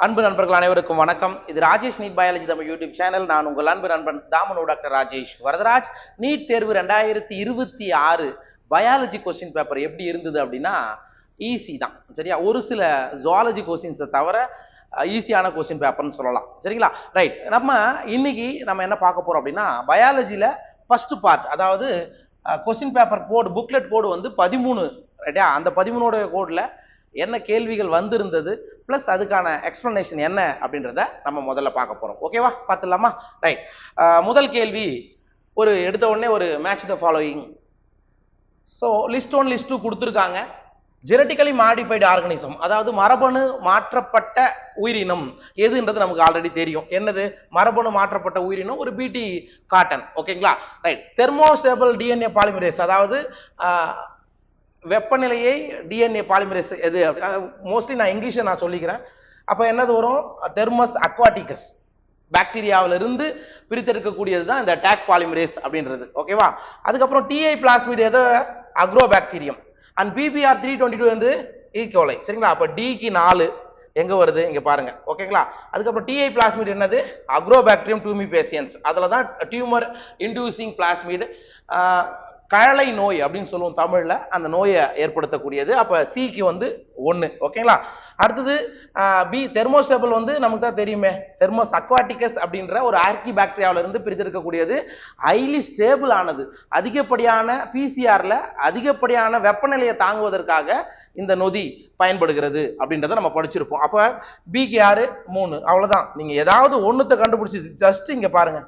அன்பு நண்பர்கள் அனைவருக்கும் வணக்கம். இது Rajesh NEET biology Tamil YouTube channel. நான் உங்கள் அன்பு நண்பன் தாமனு டாக்டர் ராஜேஷ் வரதராஜ். நீட் தேர்வு 2026 பயாலஜி கொஸ்டின் பேப்பர் எப்படி இருந்தது அப்படின்னா ஈஸி தான், சரியா? ஒரு சில ஜுவாலஜி கொஸ்டின்ஸை தவிர ஈஸியான கொஸ்டின் பேப்பர்னு சொல்லலாம், சரிங்களா? ரைட். இன்னைக்கு நம்ம என்ன பார்க்க போறோம் அப்படின்னா பயாலஜியில் ஃபர்ஸ்ட் பார்ட், அதாவது கொஸ்டின் பேப்பர் கோடு, புக்லெட் கோடு வந்து 13, ரைட்டா? அந்த 13 கோடில் என்ன கேள்விகள் வந்திருந்தது பிளஸ் அதுக்கான எக்ஸ்பிளனேஷன் என்ன அப்படின்றத நம்ம முதல்ல பார்க்க போறோம். ஓகேவா? பார்த்துடலாமா? ரைட். முதல் கேள்வி ஒரு எடுத்த உடனே ஒரு match the following. So list 1 list 2 கொடுத்துருக்காங்க. ஜெனட்டிக்கலி மாடிஃபைடு ஆர்கனிசம், அதாவது மரபணு மாற்றப்பட்ட உயிரினம் எதுன்றது நமக்கு ஆல்ரெடி தெரியும். என்னது மரபணு மாற்றப்பட்ட உயிரினம்? ஒரு பிடி காட்டன். ஓகேங்களா? ரைட். தெர்மோஸ்டேபிள் டிஎன்ஏ பாலிமரேஸ், அதாவது வெப்பநிலையை டிஎன்ஏ பாலிமரேஸ் எது? மோஸ்ட்லி நான் இங்கிலீஷை நான் சொல்லிக்கிறேன். அப்போ என்னது வரும்? தெர்மஸ் அக்வாட்டிகஸ், பாக்டீரியாவிலிருந்து பிரித்தெடுக்கக்கூடியது தான் இந்த டேக் பாலிமரேஸ் அப்படின்றது. ஓகேவா? அதுக்கப்புறம் டிஐ பிளாஸ்மிட் எது? Agro bacterium. அண்ட் பிபிஆர் 322 வந்து ஈகோலை. சரிங்களா? அப்போ டிக்கு 4 எங்க வருது? இங்க பாருங்க. ஓகேங்களா? அதுக்கப்புறம் டிஐ பிளாஸ்மிட் என்னது? Agrobacterium tumefaciens. அதுல தான் டியூமர் இன்டியூசிங் பிளாஸ்மிட், கழலை நோய் அப்படின்னு சொல்லுவோம் தமிழ்ல, அந்த நோயை ஏற்படுத்தக்கூடியது. அப்ப சிக்கு வந்து 1. ஓகேங்களா? அடுத்தது பி தெர்மோஸ்டேபிள் வந்து நமக்கு தான் தெரியுமே, தெர்மோஸ் அக்வாட்டிகஸ் அப்படின்ற ஒரு ஆர்கி பாக்டீரியாவில இருந்து பிரித்தெடுக்கக்கூடியது. ஹைலி ஸ்டேபிள் ஆனது, அதிகப்படியான பிசிஆர்ல அதிகப்படியான வெப்பநிலையை தாங்குவதற்காக இந்த நொதி பயன்படுகிறது அப்படின்றத நம்ம படிச்சிருப்போம். அப்ப பிக்கு யாரு? 3. அவ்வளவுதான். நீங்க ஏதாவது ஒண்ணுத்தை கண்டுபிடிச்சி ஜஸ்ட் இங்க பாருங்க,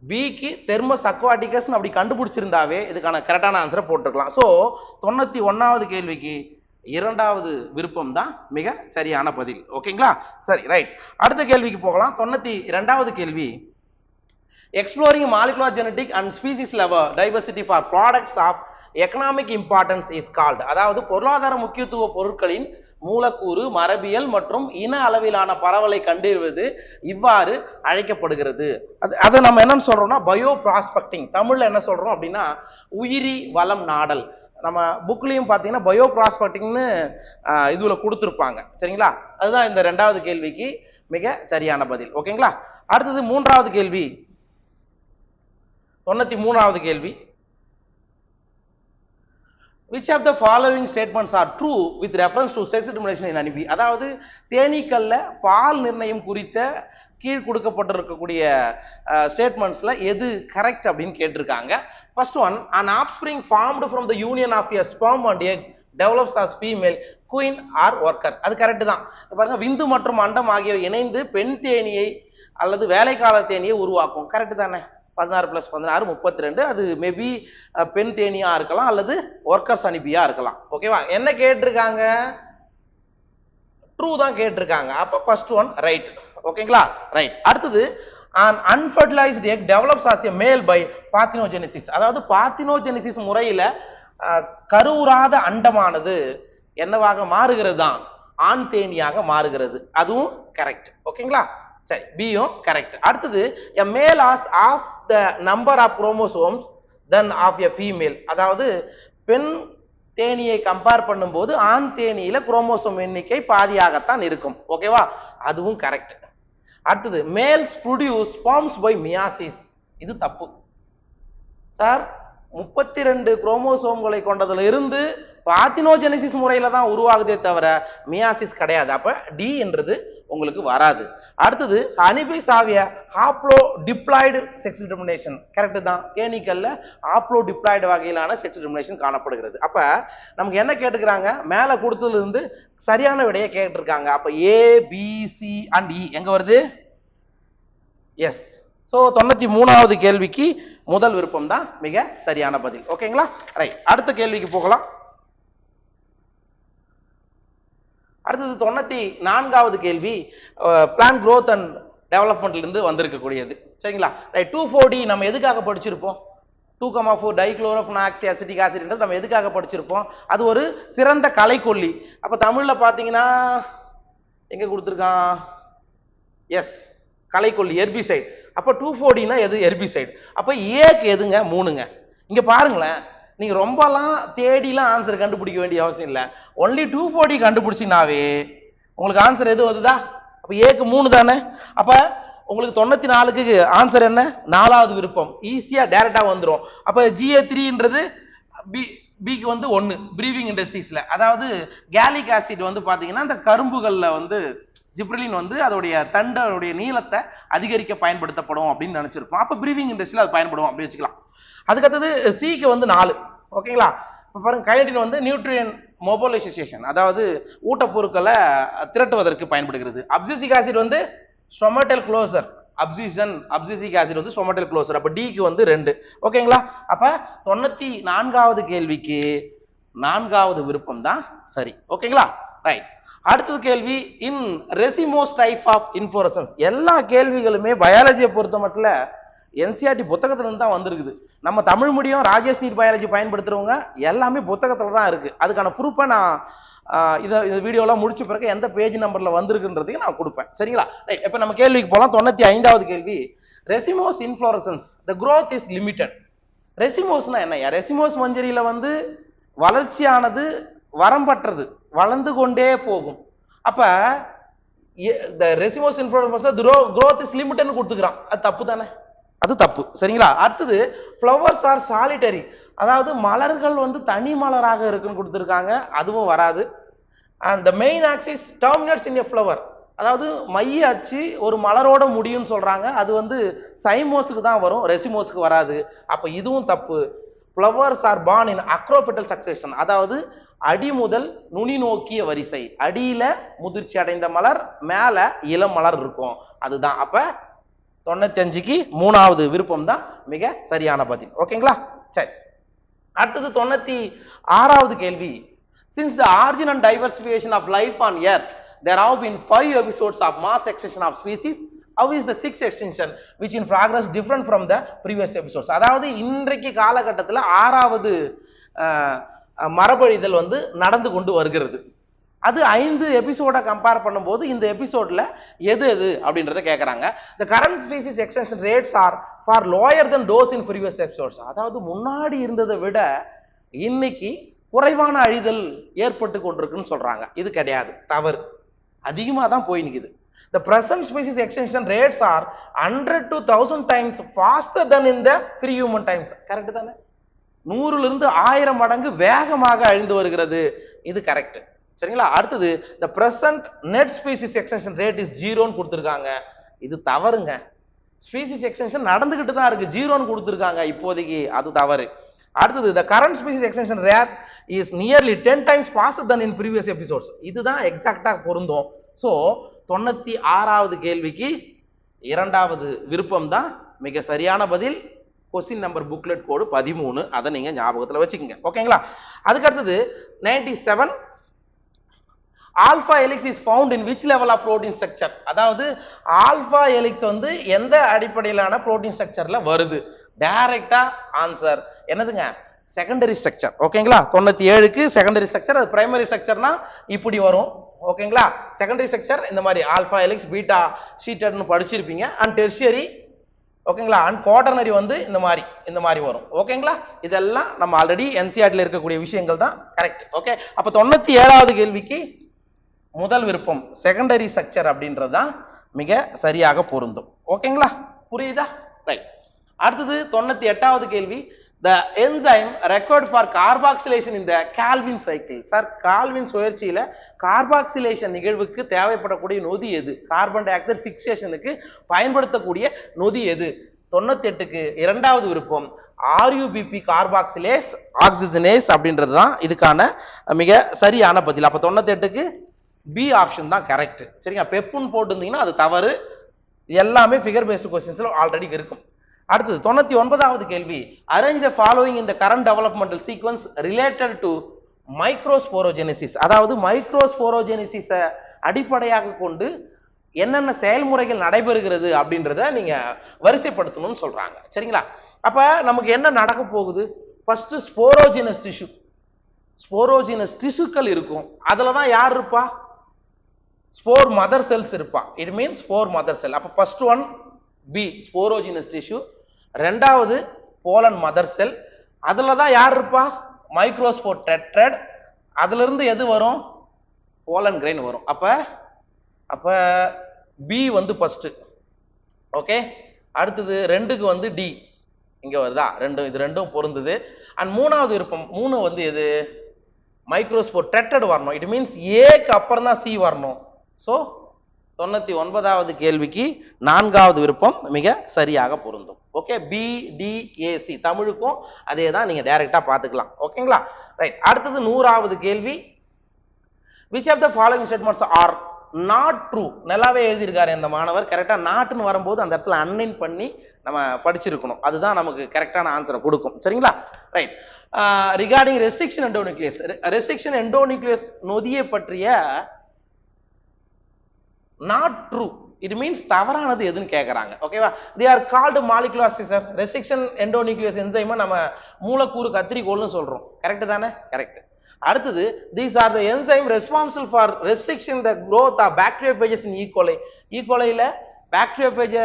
பிக்கு தெர்மஸ் அக்வாட்டிகஸ் அப்படி கண்டுபிடிச்சிருந்தாவே இதுக்கான கரெக்டான ஆன்சரை போட்டுக்கலாம். ஸோ 91வது கேள்விக்கு 2வது விருப்பம் தான் மிக சரியான பதில். ஓகேங்களா? சரி, ரைட். அடுத்த கேள்விக்கு போகலாம். 92வது கேள்வி, exploring molecular genetic and species level diversity for products of economic importance is called, அதாவது பொருளாதார முக்கியத்துவ பொருட்களின் மூலக்கூறு, மரபியல் மற்றும் இன அளவிலான பரவலை கண்டறிவது இவ்வாறு அழைக்கப்படுகிறது. அதை நம்ம என்னன்னு சொல்றோம்னா பயோ ப்ராஸ்பெக்டிங். தமிழ்ல என்ன சொல்றோம் அப்படின்னா உயிரி வளம் நாடல். நம்ம புக்லயும் பாத்தீங்கன்னா பயோ ப்ராஸ்பெக்டிங்னு இதுல கொடுத்துருப்பாங்க, சரிங்களா? அதுதான் இந்த 2வது கேள்விக்கு மிக சரியான பதில். ஓகேங்களா? அடுத்தது 3வது கேள்வி, 93வது கேள்வி, which of the following statements are true with reference to sex determination in honeybee, அதாவது தேனீக்கல்ல பால் நிர்ணயம் குறித்த கீழ் கொடுக்கப்பட்டிருக்கக்கூடிய ஸ்டேட்மெண்ட்ஸ்ல எது கரெக்ட் அப்படின்னு கேட்டிருக்காங்க. First one, an offspring formed from the union of a sperm and egg develops as female queen or worker. அது correct தான். பாருங்க, விந்து மற்றும் அண்டம் ஆகியவை இணைந்து பெண் தேனியை அல்லது வேலைக்கால தேனியை உருவாக்கும். கரெக்ட் தானே? 16 + 16 32. அது மேபி பெண் தேனியா இருக்கலாம் அல்லது ஒர்க்கர்ஸ் அனுப்பியா இருக்கலாம். ஓகேவா? என்ன கேட்டிருக்காங்க? ட்ரூ தான் கேட்டிருக்காங்க. அப்ப ஃபர்ஸ்ட் ஒன் ரைட். ஓகேங்களா? ரைட். அடுத்தது, an unfertilized egg develops as a male by parthenogenesis, அதாவது பார்த்தினோஜெனிசிஸ் முறையில கருவுறாத அண்டமானது என்னவாக மாறுகிறது தான்? ஆண் தேனியாக மாறுகிறது. அதுவும் கரெக்ட். ஓகேங்களா? சரி, பியும் கரெக்ட். அடுத்தது, a male has half the number of chromosomes than of a female, அதாவது பெண் தேனியை கம்பேர் பண்ணும்போது ஆண் தேனியில குரோமோசோம் எண்ணிக்கை பாதியாகத்தான் இருக்கும். ஓகேவா? அதுவும் கரெக்ட். அடுத்தது, males produce sperms by meiosis. இது தப்பு சார். 32 குரோமோசோம்களை கொண்டதுல இருந்து பார்த்தினோஜெனிசிஸ் முறையில தான் உருவாகுதே தவிர மியாசிஸ் கிடையாது. அப்ப டி என்றது உங்களுக்கு வராது. அடுத்தது, ஹனிபீஸ் ஆவிய haplodiploid sex determination. Correct தான். தேனீக்கல்ல ஹாப்ளோ டிப்ளாய்டு வகையிலான செக்ஸ் டிட்டர்மினேஷன் காணப்படுகிறது. அப்ப நமக்கு என்ன கேட்டுக்கிறாங்க? மேல கொடுத்ததுல இருந்து சரியான விடையை கேட்டிருக்காங்க. அப்ப ஏ, பி, சி அண்ட் இ எங்க வருது? எஸ். ஸோ 93வது கேள்விக்கு முதல் விருப்பம் தான் மிக சரியான பதில். ஓகேங்களா? ரைட். அடுத்த கேள்விக்கு போகலாம். அடுத்தது 94வது கேள்வி, பிளான் growth அண்ட் டெவலப்மெண்ட்ல இருந்து வந்திருக்கக்கூடியது. சரிங்களா? ரைட். 2,4-D நம்ம எதுக்காக படிச்சிருப்போம்? 2,4 டைக்ளோரோஃபெனாக்சி அசிட்டிக் ஆசிட் நம்ம எதுக்காக படிச்சிருப்போம்? அது ஒரு சிறந்த களைக்கொல்லி. அப்ப தமிழ்ல பாத்தீங்கன்னா எங்க கொடுத்துருக்கான்? எஸ், களைக்கொல்லி, எர்பிசைட். அப்ப 2,4-Dனா எது? எர்பிசைட். அப்ப ஏக்கு எதுங்க? 3ங்க. இங்க பாருங்களேன், நீங்க ரொம்பலாம் தேடிலாம் ஆன்சர் கண்டுபிடிக்க வேண்டிய அவசியம் இல்லை. ஒன்லி 2,4-D கண்டுபிடிச்சினாவே உங்களுக்கு ஆன்சர் எது வருதா? அப்ப ஏக்கு 3 தானே. அப்ப உங்களுக்கு 94க்கு ஆன்சர் என்ன? 4வது விருப்பம். ஈஸியா டைரக்டா வந்துரும். அப்ப GA3ன்றது பிக்கு வந்து 1 பிரீவிங் இண்டஸ்ட்ரீஸ்ல. அதாவது கேலிக் ஆசிட் வந்து பாத்தீங்கன்னா இந்த கரும்புகள்ல வந்து ஜிப்ரலின் வந்து அதோடைய தண்டோடைய நீளத்தை அதிகரிக்க பயன்படுத்தப்படும் அப்படின்னு நினைச்சிருப்போம். அப்ப பிரீவிங் இண்டஸ்ட்ரியில அது பயன்படும் அப்படி வச்சுக்கலாம். அதுக்கடுத்தது சிக்கு வந்து 4. ஓகேங்களா? இப்ப பாருங்க கைனடின் வந்து நியூட்ரியன் மொபைலைசேஷன், அதாவது ஊட்டப்பொருட்களை திரட்டுவதற்கு பயன்படுகிறது. அப்சிசிக் ஆசிட் வந்து ஸ்டொமேட்டல் க்ளோசர், அப்சிசிக் ஆசிட் வந்து ஸ்டொமேட்டல் க்ளோசர். அப்ப டிக்கு வந்து 2. ஓகேங்களா? அப்ப 94வது கேள்விக்கு 4வது விருப்பம் தான் சரி. ஓகேங்களா? ரைட். அடுத்தது கேள்வி, இன் ரெசிமோஸ் டைப் ஆஃப் இன்ஃப்ளோரசன்ஸ். எல்லா கேள்விகளுமே பயாலஜியை பொறுத்த மட்டும் என்சிஆர்டி புத்தகத்துல இருந்து தான் வந்திருக்குது. நம்ம Tamil medium Rajesh NEET biology பயன்படுத்துறவங்க எல்லாமே புத்தகத்துல தான் இருக்கு. அதுக்கான ப்ரூஃபை நான் இந்த வீடியோலாம் முடிச்ச பிறகு எந்த பேஜ் நம்பர்ல வந்திருக்குன்றதையும் நான் கொடுப்பேன். சரிங்களா? ரைட். இப்போ நம்ம கேள்விக்கு போலாம். 95வது கேள்வி, racemose inflorescence the growth is limited. ரெசிமோஸ்னா என்னையா? ரெசிமோஸ் மஞ்சரியில வந்து வளர்ச்சியானது வரம்பற்றது, வளர்ந்து கொண்டே போகும். அப்ப ரெசிமோஸ் இன்ஃப்ளோரசன்ஸ் growth இஸ் லிமிட்டட்னு கொடுத்துக்கிறான். அது தப்பு தானே? அது தப்பு. சரிங்களா? அடுத்தது ஃப்ளவர்ஸ் ஆர் சாலிட்டரி, அதாவது மலர்கள் வந்து தனி மலராக இருக்குன்னு கொடுத்துருக்காங்க. அதுவும் வராது. And the main axis terminates in a flower, அதாவது மைய அச்சு ஒரு மலரோட முடியும்னு சொல்றாங்க. அது வந்து சைமோஸுக்கு தான் வரும், ரெசிமோஸுக்கு வராது. அப்ப இதுவும் தப்பு. ஃப்ளவர்ஸ் ஆர் பார்ன் இன் அக்ரோபெட்டல் சக்சேஷன், அதாவது அடி முதல் நுனி நோக்கிய வரிசை. அடியில முதிர்ச்சி அடைந்த மலர், மேல இளம் மலர் இருக்கும். அதுதான். அப்ப 95க்கு 3வது விருப்பம் தான் மிக சரியான பதில். ஓகேங்களா? சரி. அடுத்தது 96வது கேள்வி, since the origin and diversification of life on earth there have been 5 episodes of mass extinction of species, how is the 6th extinction which in progress different from the previous episodes? அதாவது இன்றைக்கு காலகட்டத்தில் 6வது மரபழிதல் வந்து நடந்து கொண்டு வருகிறது. அது 5 எபிசோட கம்பேர் பண்ணும்போது இந்த எபிசோட்ல எது எது அப்படின்றத கேட்கறாங்க. the current species extinction rates are far lower than those in previous episodes. அதாவது முன்னாடி இருந்ததை விட இன்னைக்கு குறைவான அழிதல் ஏற்பட்டு கொண்டிருக்குன்னு சொல்றாங்க. இது கிடையாது, தவறு. அதிகமாக தான் போய் நிக்குது. the present species extinction rates are 100 to 1000 times faster than in the pre-human times. Correct தானே? 100ல இருந்து 1000 மடங்கு வேகமாக அழிந்து வருகிறது. இது கரெக்ட். சரிங்களா? அடுத்தது the present net species extinction rate is 0ன்னு கொடுத்துருக்காங்க. இது தவறுங்க. ஸ்பீசிஸ் எக்ஸ்டென்ஷன் நடந்துகிட்டு தான் இருக்கு, 0ன்னு கொடுத்துருக்காங்க இப்போதைக்கு. அது தவறு. அடுத்தது the current species extinction rate is nearly 10 times faster than in previous episodes. இதுதான் எக்ஸாக்ட்டா பொருந்தும். சோ 96வது கேள்விக்கு 2வது விருப்பம் தான் மிக சரியான பதில். கொஸ்டின் நம்பர் புக்லெட் கோடு 13, அதை நீங்க ஞாபகத்துல வச்சுக்கோங்க. ஓகேங்களா? அதுக்கு அடுத்தது 97, alpha helix is found in which level of protein structure, அதாவது ஆல்பா ஹெலிக்ஸ் வந்து எந்த அடிப்படையிலான புரோட்டீன் ஸ்ட்ரக்சர்ல வருது? டைரக்டா ஆன்சர் என்னதுங்க? Secondary structure. ஓகேங்களா? 97க்கு செகண்டரி ஸ்ட்ரக்சர். அது பிரைமரி ஸ்ட்ரக்சர்னா இப்படி வரும். ஓகேங்களா? செகண்டரி ஸ்ட்ரக்சர் இந்த மாதிரி ஆல்பா ஹெலிக்ஸ், பீட்டா ஷீட்டட்னு படிச்சிருப்பீங்க. அண்ட் டெர்ஷியரி, ஓகேங்களா, அண்ட் குவாட்டர்னரி வந்து இந்த மாதிரி வரும். ஓகேங்களா? இதெல்லாம் நம்ம ஆல்ரெடி என்சிஆர்டில இருக்கக்கூடிய விஷயங்கள் தான். கரெக்ட். ஓகே. அப்ப 97வது கேள்விக்கு முதல் விருப்பம் செகண்டரி ஸ்ட்ரக்சர் அப்படின்றது தான் மிக சரியாக பொருந்தும். ஓகேங்களா? புரியுதா? ரைட். அடுத்தது 98வது கேள்வி, the enzyme required for carboxylation in the Calvin cycle. Sir, Calvin சுழற்சியில கார்பாக்சிலேஷன் நிகழ்வுக்கு தேவைப்படக்கூடிய நொதி எது? கார்பன் டை ஆக்சைடு பிக்சேஷனுக்கு பயன்படுத்தக்கூடிய நொதி எது? 98க்கு 2வது விருப்பம் RUBP கார்பாக்சிலேஸ் ஆக்சிஜனேஸ் அப்படின்றது தான் இதுக்கான மிக சரியான பதில். அப்ப 98க்கு பி ஆப்ஷன் தான் கரெக்ட். சரிங்களா? பெப்புன்னு போட்டுருந்தீங்கன்னா அது தவறு. எல்லாமே ஃபிகர் பேஸ்டு கொஸ்டின்ஸ்ல ஆல்ரெடி இருக்கும். அடுத்தது 99வது கேள்வி, arrange the following in the current developmental sequence related to microsporogenesis, அதாவது மைக்ரோஸ்போரோஜெனிசிஸ அடிப்படையாக கொண்டு என்னென்ன செயல்முறைகள் நடைபெறுகிறது அப்படின்றத நீங்க வரிசைப்படுத்தணும்னு சொல்றாங்க. சரிங்களா? அப்ப நமக்கு என்ன நடக்க போகுது? ஃபர்ஸ்ட் ஸ்போரோஜினஸ் டிஷ்யூ, ஸ்போரோஜினஸ் டிஷ்யூக்கள் இருக்கும். அதுலதான் யார் இருப்பா? ஸ்போர் மதர் செல்ஸ் இருப்பா. It means spore mother cell. அப்ப first one B sporogenous tissue, 2வது போலன் மதர் செல். அதுல தான் யார் இருப்பா? Microspore tetrad. அதுல இருந்து எது வரும்? போலன் கிரெயின் வரும். அப்ப பி வந்து ஃபர்ஸ்ட். ஓகே, அடுத்தது 2க்கு வந்து டி இங்க வருதா, ரெண்டும் இது ரெண்டும் பொருந்தது. அண்ட் மூணாவது விருப்பம் 3 வந்து எது, மைக்ரோஸ்போர் ட்ரெட்டட் வரணும். இட் மீன்ஸ் ஏக்கு அப்புறம் தான் சி வரணும். ஸோ 99வது கேள்விக்கு 4வது விருப்பம் மிக சரியாக பொருந்தும். Okay, B D A C தமிழுக்கும் அதே தான், நீங்க டைரக்டா பார்த்துக்கலாம். ஓகேங்களா, ரைட். அடுத்தது 100வது கேள்வி, which of the following statements are not true? நல்லாவே எழுதியிருக்காரு இந்த மாணவர். கரெக்டா நாட்னு வரும்போது அந்த இடத்துல அன்னைன் பண்ணி நம்ம படிச்சிருக்கணும், அதுதான் நமக்கு கரெக்டான ஆன்சரை கொடுக்கும். சரிங்களா, right. Regarding restriction endonuclease, restriction endonuclease நொதியை பற்றிய நாட் ட்ரூ, இட் மீன்ஸ் தவறானது எதுன்னு கேட்கறாங்க. ஓகேவா, தே ஆர் கால்டு மாலிகுலர் சிஸ்டர். ரெஸ்ட்ரிக்ஷன் எண்டோநியூக்ளியஸ் என்சைமை நம்ம மூலக்கூறு கத்திரிக்கோள்னு சொல்றோம். கரெக்ட் தானே, கரெக்ட். அடுத்தது, these are the enzyme responsible for restricting the growth of bacteriophages in E. coli. E. coliல bacteriophage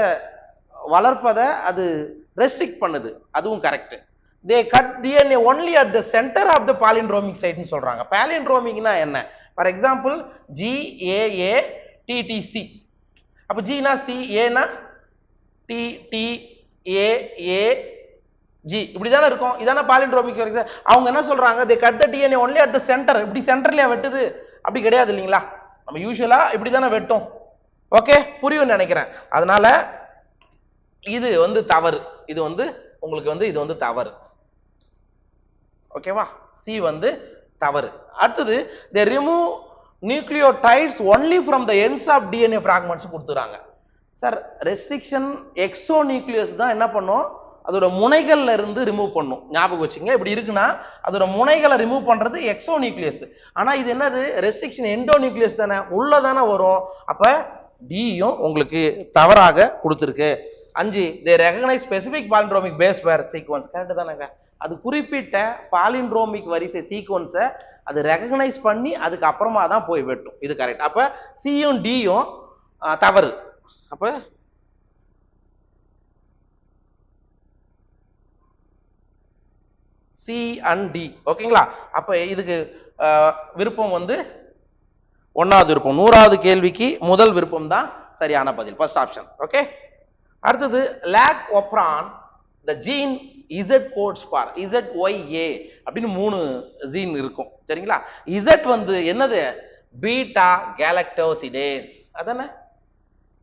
வளர்ப்பதை அது ரெஸ்ட்ரிக்ட் பண்ணுது, அதுவும் correct. they cut DNA only at the center of the palindromic site ன்னு சொல்றாங்க. palindromicனா என்ன? For example GAA TTC, அப்ப G னா C, A னா T, T A A G, இப்படி தானே இருக்கும். இதான பாலிண்ட்ரோமிக். அவங்க என்ன சொல்றாங்க, they cut the DNA only at the center. இப்படி சென்டர்லயே வெட்டுது, அப்படி கிடையாது இல்லைங்களா. நம்ம யூசுவலா இப்படி தானே வெட்டும். ஓகே, புரியும் நினைக்கிறேன். அதனால இது வந்து தவறு, இது வந்து உங்களுக்கு வந்து இது வந்து தவறு. ஓகேவா, சி வந்து தவறு. அடுத்தது, they remove nucleotides only from the ends of DNA fragments கொடுத்துறாங்க. சார், ரெஸ்ட்ரிக்ஷன் எக்ஸோநியூக்ளியஸ் தான் என்ன பண்ணும், அதோட முனைகள்ல இருந்து ரிமூவ் பண்ணும். ஞாபகம் வச்சுங்க, இப்படி இருக்குன்னா அதோட முனைகளை ரிமூவ் பண்றது எக்ஸோநியூக்ளியஸ். ஆனா இது என்னது, ரெஸ்ட்ரிக்ஷன் எண்டோநியூக்ளியஸ் தானே, உள்ளதானே வரும். அப்ப டியும் உங்களுக்கு தவறாக கொடுத்துருக்கு. 5, they recognize specific palindromic base pair sequence. Correct தானேங்க, அது குறிப்பிட்ட பாலிண்ட்ரோமிக் வரிசை சீக்வன்ஸை அது ரெகக்னைஸ் பண்ணி அதுக்கு அப்புறமா தான் போய் வெட்டும். இது கரெக்ட். அப்ப சியும் டியும் தவறு. அப்ப சி அண்ட் டி. ஓகேங்களா, அப்ப இதுக்கு விருப்பம் வந்து 1வது விருப்பம். 100வது கேள்விக்கு முதல் விருப்பம் தான் சரியான பதில், ஃபர்ஸ்ட் ஆப்ஷன். ஓகே, அடுத்தது lock operon the gene Z codes for ZYA அப்படின்னு 3 ஜீன் இருக்கும். சரிங்களா, Z வந்து என்னது, பீட்டா கேலக்டோசிடேஸ். அதானே,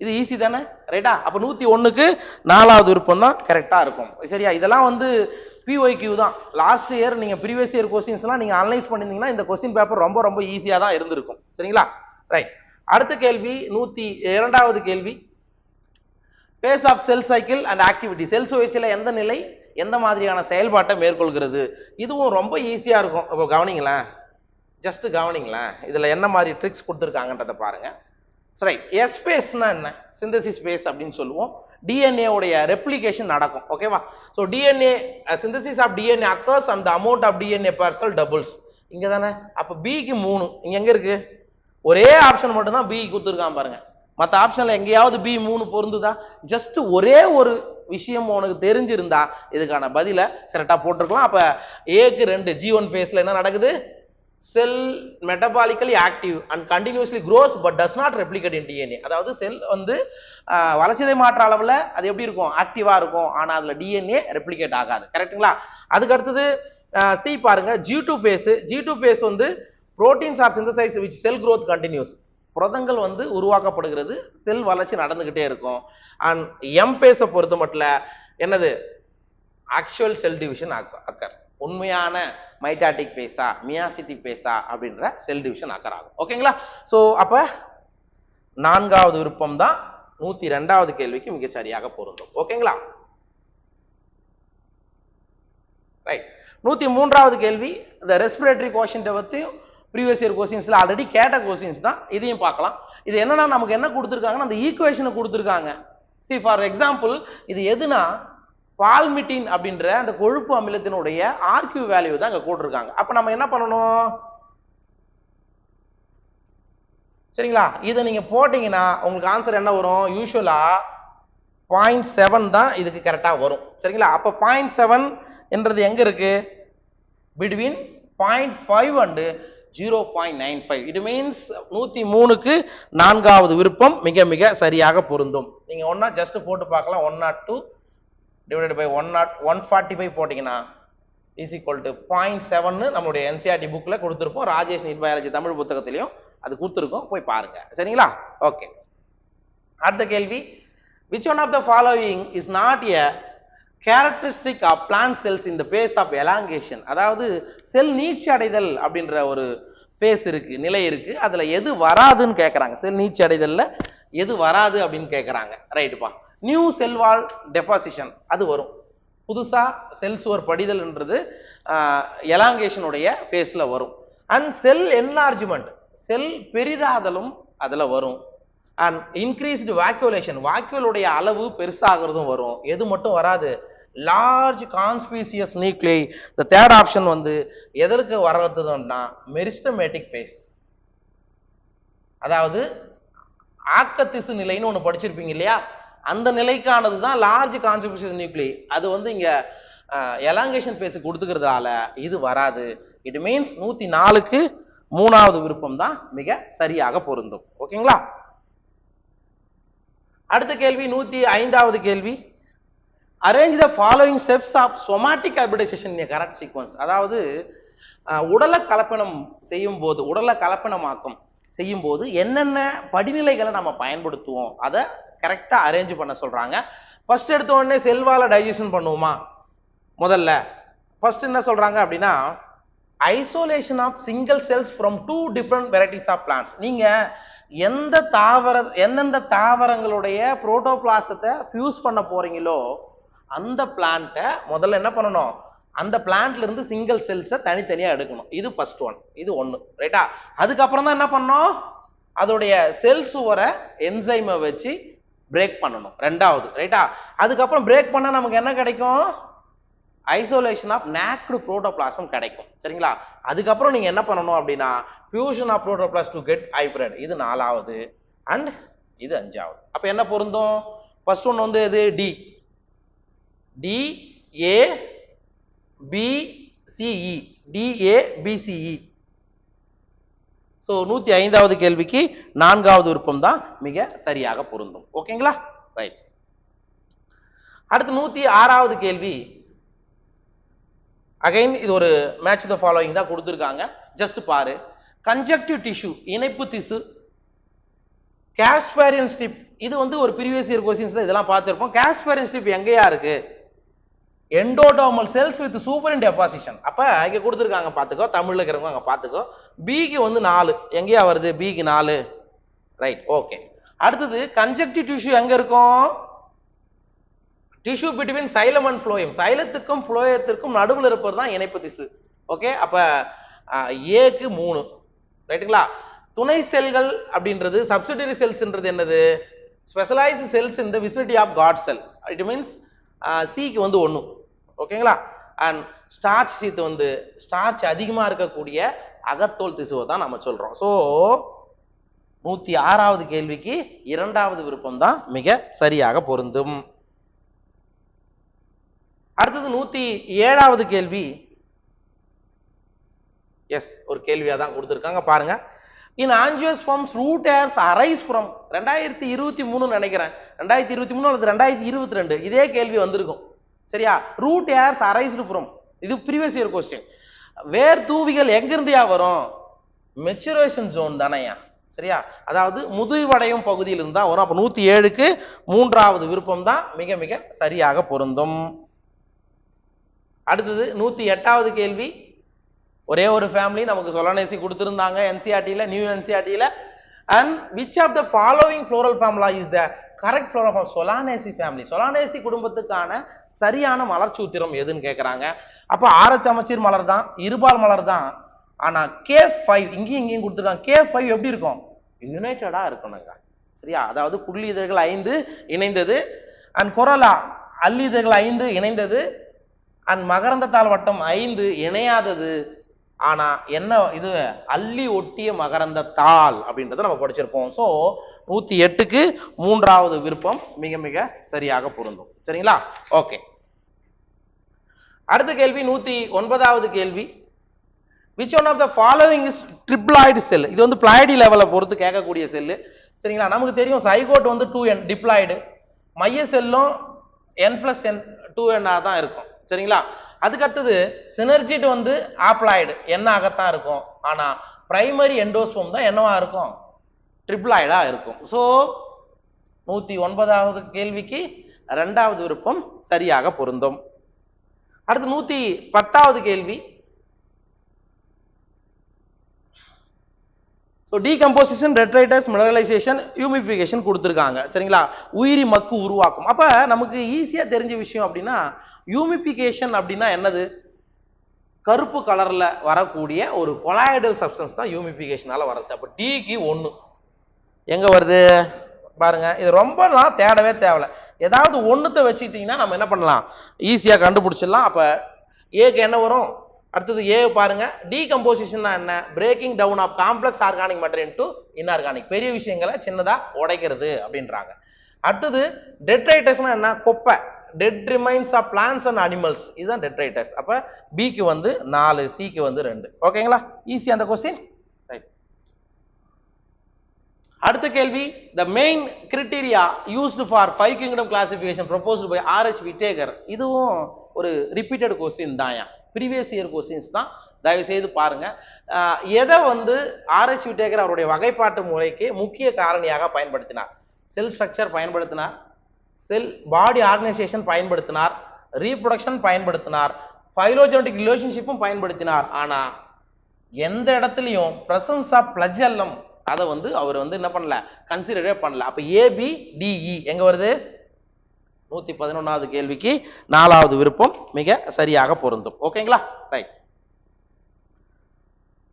இது ஈஸி தானே, ரைட்டா. அப்ப 101க்கு 4வது விருப்பம் தான் கரெக்டா இருக்கும். சரியா, இதெல்லாம் வந்து PYQ தான். லாஸ்ட் இயர் நீங்க ப்ரீவியஸ் இயர் கொஸ்டின்ஸ்லாம் நீங்க அனலைஸ் பண்ணிருந்தீங்கன்னா இந்த கொஸ்டின் பேப்பர் ரொம்ப ரொம்ப ஈஸியா தான் இருந்திருக்கும். சரிங்களா, ரைட். அடுத்த கேள்வி 102வது கேள்வி, phase of cell cycle and activity. செல் சுழற்சியில எந்த நிலை எந்த மாதிரியான செயல்பாட்டை மேற்கொள்கிறது, இதுவும் ரொம்ப ஈஸியா இருக்கும். இப்போ கவனிங்களேன், ஜஸ்ட் கவனிங்களேன், இதுல என்ன மாதிரி ட்ரிக்ஸ் கொடுத்துருக்காங்கன்றத பாருங்க. ரைட், எஸ் பேஸ்னா என்ன, சிந்தசிஸ் பேஸ் அப்படின்னு சொல்லுவோம். டிஎன்ஏ உடைய ரெப்ளிகேஷன் நடக்கும். ஓகேவா, so DNA synthesis of DNA occurs and the amount of DNA per cell doubles. இங்க தானே, அப்ப பிக்கு 3, இங்க எங்க இருக்கு, ஒரே ஆப்ஷன் மட்டும் தான் பி கொடுத்துருக்கான் பாருங்க. மற்ற ஆப்ஷன்ல எங்கேயாவது பி 3 பொருந்துதா? ஜஸ்ட் ஒரே ஒரு விஷயம் உனக்கு தெரிஞ்சிருந்தா இதுக்கான பதில கரெக்டா போட்டிருக்கலாம். அப்ப ஏக்கு 2, G1 பேஸ்ல என்ன நடக்குது, cell metabolically active and continuously grows but does not replicate in DNA. அதாவது செல் வந்து வளர்ச்சிதை மாற்ற அளவுல அது எப்படி இருக்கும், ஆக்டிவா இருக்கும், ஆனா அதுல டிஎன்ஏ ரெப்ளிகேட் ஆகாது. கரெக்டுங்களா. அதுக்கு அடுத்தது சி பாருங்க, G2 phase. G2 phase வந்து proteins are synthesized which cell growth continues. புரதங்கள் வந்து உருவாக்கப்படுகிறது, செல் வளர்ச்சி நடந்துகிட்டே இருக்கும். அண்ட் எம் பேஸை பொறுத்த மட்டும் என்னது, ஆக்சுவல் செல் டிவிஷன் அக்கர். உண்மையான மைட்டாட்டிக் பேஸா மியாசிட்டிக் பேஸா அப்படின்ற செல் டிவிஷன் அக்கர் ஆகும். ஓகேங்களா. ஸோ அப்ப 4வது விருப்பம் தான் 102வது கேள்விக்கு மிக சரியாக பொருந்தும். ஓகேங்களா, ரைட். 103வது கேள்வி, இந்த ரெஸ்பிரேட்டரி கோஷன்ட்டை பத்தி ப்ரீவியஸ் இயர் கொஸ்டின்ஸ்ல ஆல்ரெடி கேட்ட கொஸ்டின்ஸ் தான், இதையும் பார்க்கலாம். இது என்னன்னா நமக்கு என்ன கொடுத்துருக்காங்கன்னா அந்த ஈக்குவேஷனை கொடுத்துருக்காங்க. சி ஃபார் எக்ஸாம்பிள், இது எதுனா பால்மிட்டின் அப்படின்ற அந்த கொழுப்பு அமிலத்தினுடைய ஆர்கியூ வேல்யூ தான் இங்க போட்டிருக்காங்க. அப்ப நம்ம என்ன பண்ணணும், சரிங்களா, இதை நீங்க போட்டீங்கன்னா உங்களுக்கு ஆன்சர் என்ன வரும், யூசுவலா 0.7 தான் இதுக்கு கரெக்டா வரும். சரிங்களா, அப்ப 0.7 என்றது எங்க இருக்கு, பிட்வீன் 0.5 அண்ட் 0.95. இட் மீன்ஸ் 103க்கு நான்காவது விருப்பம் மிக மிக சரியாக பொருந்தும். நீங்க ஒன்னா ஜஸ்ட் போட்டு பார்க்கலாம். 102 டிவைடட் பை 145 போட்டீங்கன்னா இஸ் ஈக்குவல் டு 0.7 நம்மளுடைய என்சிஆர்டி புக்ல கொடுத்துருப்போம். ராஜேஷ் நீட் பயாலஜி தமிழ் புத்தகத்திலையும் அது கொடுத்துருக்கோம், போய் பாருங்க. சரிங்களா? ஓகே. அடுத்த கேள்வி, which one of the following is not a characteristic of plant cells in the phase of elongation? அதாவது செல் நீட்சி அடைதல் அப்படின்ற ஒரு phase இருக்கு, நிலை இருக்கு. அதுல எது வராதுன்னு கேக்குறாங்க. செல் நீட்சி அடைதல்ல எது வராது அப்படின்னு கேக்குறாங்க. ரைட்டுப்பா. நியூ செல் வால் டெபாசிஷன் அது வரும். புதுசா செல் சுவர் படிதல்ன்றது எலாங்கேஷனுடைய ஃபேஸ்ல வரும். அண்ட் செல் என்லார்ஜ்மெண்ட், செல் பெரிதாதலும் அதுல வரும். அண்ட் இன்க்ரீஸ்டு வாக்யூலேஷன், வாக்யூலுடைய அளவு பெருசாகிறதும் வரும். எது மட்டும் வராது? லார்ஜ் கான்ஸ்பீசியஸ் நியூக்ளியை. இந்த தேர்ட் ஆப்ஷன் வந்து எதற்கு வர்றதுன்னா மெரிஸ்டமேட்டிக் ஃபேஸ், அதாவது ஆக்கத்திசு நிலைன்னு ஒன்று படிச்சிருப்பீங்க இல்லையா, அந்த நிலைக்கானது தான் லார்ஜ் கான்ஸ்பீசியஸ் நியூக்ளியை. அது வந்து இங்க எலாங்கேஷன் ஃபேஸ் கொடுத்துக்கிறதால இது வராது. இட் மீன்ஸ் 104க்கு மூணாவது விருப்பம் தான் மிக சரியாக பொருந்தும். ஓகேங்களா? அடுத்த கேள்வி 105வது கேள்வி, arrange the following steps of somatic hybridization in a correct sequence. அதாவது உடலை கலப்பனம் செய்யும் போது, உடலை கலப்பனமாக்கம் செய்யும் போது என்னென்ன படிநிலைகளை நம்ம பயன்படுத்துவோம் அதை கரெக்டா அரேஞ்ச் பண்ண சொல்றாங்க. ஃபர்ஸ்ட் எடுத்த உடனே செல்வால டைஜஷன் பண்ணுவோமா? முதல்ல ஃபர்ஸ்ட் என்ன சொல்றாங்க அப்படின்னா, isolation of single cells from 2 different varieties of plants. நீங்க எந்தெந்த தாவரங்களுடைய புரோட்டோபிளாசத்தை ஃபியூஸ் பண்ண போறீங்களோ அந்த பிளான்ட்டை முதல்ல என்ன பண்ணணும், அந்த பிளான்ட்ல இருந்து சிங்கிள் செல்ஸை தனித்தனியா எடுக்கணும். இது ஃபர்ஸ்ட் ஒன், இது ஒன்று. ரைட்டா? அதுக்கப்புறம் தான் என்ன பண்ணணும், அதோடைய செல் சுவரை என்சைமை வச்சு பிரேக் பண்ணணும். ரெண்டாவது. ரைட்டா? அதுக்கப்புறம் பிரேக் பண்ணா நமக்கு என்ன கிடைக்கும்? ஐசோலேஷன் ஆஃப் நேக்டு புரோட்டோபிளாசம் கிடைக்கும். சரிங்களா? அதுக்கப்புறம் நீங்க என்ன பண்ணணும் அப்படின்னா fusion of protoplast to get hybrid. இது நாலாவது அண்ட் இது அஞ்சாவது. அப்ப என்ன பொருந்தும்? ஃபர்ஸ்ட் ஒன் வந்து இது டி, டி ஏ பி சிஇ, டி ஏ பி சிஇ. ஸோ 105வது கேள்விக்கு நான்காவது விருப்பம் தான் மிக சரியாக பொருந்தும். ஓகேங்களா? ரைட். அடுத்து 106வது கேள்வி, அகைன் இது ஒரு மேட்ச் த ஃபாலோயிங் தான் கொடுத்துருக்காங்க. ஜஸ்ட் பாரு. கன்ஜக்டிவ் டிஷ்யூ, இணைப்பு திசு, காஸ்பேரியன் ஸ்ட்ரிப். இது வந்து ஒரு ப்ரீவியஸ் இயர் கொஸ்டின்ஸ்ல இதெல்லாம் பார்த்திருப்போம். காஸ்பேரியன் ஸ்ட்ரிப் எங்கேயா இருக்கு? எண்டோடோமல் செல்ஸ் வித் சூப்பரின் டெபாசிஷன். அப்ப இங்க கொடுத்துருக்காங்க பாத்துக்கோ, தமிழ்ல இருக்கிறவங்க அங்க பாத்துக்கோ. பிக்கு வந்து 4 எங்கேயா வருது? பிக்கு 4. Right, okay. அடுத்தது கன்ஜக்டிவ் டிஷ்யூ எங்க இருக்கும்? Tissue between xylem and phloem, சைலத்துக்கும் ஃப்ளோயத்திற்கும் நடுவில் இருப்பது தான் இணைப்பு திசு. ஓகே, அப்ப ஏக்கு 3. ரைட்டுங்களா? துணை செல்கள் அப்படின்றது சப்சிடரி செல்ஸ்ன்றது என்னது? Specialised cells in the vicinity of guard cell. It means சிக்கு வந்து 1. ஓகேங்களா? அண்ட் ஸ்டார்ச் சீத்து வந்து ஸ்டார்ச் அதிகமா இருக்கக்கூடிய அகத்தோல் திசுவை தான் நம்ம சொல்றோம். ஸோ 106வது கேள்விக்கு இரண்டாவது விருப்பம் தான் மிக சரியாக பொருந்தும். அடுத்தது 107வது கேள்வி. எஸ், ஒரு கேள்வியா தான் கொடுத்திருக்காங்க பாருங்க. In angiosperms root hairs arise from 2023 நினைக்கிறேன், 2023 அல்லது 2022 இதே கேள்வி வந்திருக்கும். சரியா? ரூட் ஹேர்ஸ் அரைஸ்டு ஃப்ரம், இது ப்ரீவியஸ் இயர் கொஸ்டின். வேர் தூவிகள் எங்கிருந்தியா வரும்? மெச்சுரேஷன் ஜோன் தானையா? சரியா? அதாவது முதிர்வடையும் பகுதியில் இருந்தா வரும். அப்ப 107க்கு மூன்றாவது விருப்பம் தான் மிக மிக சரியாக பொருந்தும். அடுத்தது 108வது கேள்வி. ஒரே ஒரு ஃபேமிலி நமக்கு சொலானேசி கொடுத்திருந்தாங்க என்சிஆர்டில, நியூ என்சிஆர்டில. And which of the following floral formula is the correct floral form? Solanaceae family, Solanaceae குடும்பத்துக்கான சரியான மலர் சூத்திரம் எதுன்னு கேட்கறாங்க. அப்ப ஆரச்சமச்சீர் மலர் தான், இருபால் மலர் தான். ஆனா K5 இங்கேயும் கொடுத்துருக்காங்க. K5 எப்படி இருக்கும்? யுனைடடா இருக்கணுங்க. சரியா? அதாவது புள்ளி இதழ்கள் 5 இணைந்தது, அண்ட் கொரோலா அல்லி இதழ்கள் 5 இணைந்தது, அண்ட் மகரந்த தாள் வட்டம் 5 இணையாதது. ஆனா என்ன இது? அல்லி ஒட்டிய மகரந்த தாள் அப்படின்றத நம்ம படிச்சிருப்போம். சோ 108க்கு மூன்றாவது விருப்பம் மிக மிக சரியாக பொருந்தும். சரிங்களா? ஓகே. அடுத்த கேள்வி 109வது கேள்வி. which one of the following is triploid cell? இது வந்து ploidy லெவலை பொறுத்து கேட்கக்கூடிய செல்லு. சரிங்களா? நமக்கு தெரியும் சைகோட் வந்து 2n டிப்ளாய்டு, மைய செல்லும் n+n 2n தான் இருக்கும். சரிங்களா? அதுக்கு அடுத்தது சினர்ஜிட் வந்து ஆப்ளாய்டு n ஆகத்தான் இருக்கும். ஆனா பிரைமரி எண்டோஸ்போம் தான் என்னவா இருக்கும்? ட்ரிப்ளாய்டா இருக்கும். ஸோ 109வது கேள்விக்கு இரண்டாவது விருப்பம் சரியாக பொருந்தும். அடுத்து 110வது கேள்வி. ஸோ டீகம்போசிஷன், டெட்ரைட்டஸ், மினரலைசேஷன், ஹியூமிஃபிகேஷன் கொடுத்துருக்காங்க. சரிங்களா? உயிரி மக்கு உருவாக்கும். அப்ப நமக்கு ஈஸியா தெரிஞ்ச விஷயம் அப்படின்னா ஹியூமிஃபிகேஷன் அப்படின்னா என்னது? கருப்பு கலர்ல வரக்கூடிய ஒரு கொலாய்டல் சப்ஸ்டன்ஸ் தான் ஹியூமிஃபிகேஷனால வருது. அப்ப டிக்கு 1 எங்க வருது பாருங்க. இது ரொம்ப நான் தேடவே தேவையில்ல. ஏதாவது ஒண்ணுத்த வச்சுக்கிட்டீங்கன்னா நம்ம என்ன பண்ணலாம்? ஈஸியா கண்டுபிடிச்சிடலாம். அப்ப ஏக்கு என்ன வரும்? அடுத்தது ஏ பாருங்க. டீகம்போசிஷன் என்ன? Breaking down of complex organic matter into inorganic. பெரிய விஷயங்களை சின்னதா உடைக்கிறது அப்படின்றாங்க. அடுத்தது டெட்ரைட்டஸ்னா என்ன? கொப்பை, dead remains of plants and animals. இதுதான் டெட்ரைட்டஸ். அப்ப பிக்கு வந்து 4, சிக்கு வந்து 2. ஓகேங்களா? ஈஸி அந்த கொஸ்டின். ரைட். அடுத்த கேள்வி. The main criteria used for 5 kingdom classification proposed by R H Whittaker. இதுவும் ஒரு ரிப்பீட்டட் கொஸ்டின் தான். ப்ரீவியஸ் இயர் கொஸ்டின்ஸ் தான். தயவு செய்து பாருங்க. எதை வந்து ஆர்ஹெச் விட்டேகர் அவருடைய வகைப்பாட்டு முறைக்கு முக்கிய காரணியாக பயன்படுத்தினார்? செல் ஸ்ட்ரக்சர் பயன்படுத்தினார், செல் பாடி ஆர்கனைசேஷன் பயன்படுத்தினார், ரீப்ரொடக்ஷன் பயன்படுத்தினார், பைலோஜெனடிக் ரிலேஷன்ஷிப்பும் பயன்படுத்தினார். ஆனா எந்த இடத்துலையும் பிரசன்ஸ் ஆஃப் பிளஜெல்லம் அதை வந்து அவர் வந்து என்ன பண்ணல, கன்சிடரே பண்ணல. அப்ப ஏபிடிஇ எங்க வருது? 111வது கேள்விக்கு 4வது விருப்பம் மிக சரியாக பொருந்தும். ஓகேங்களா? ரைட்.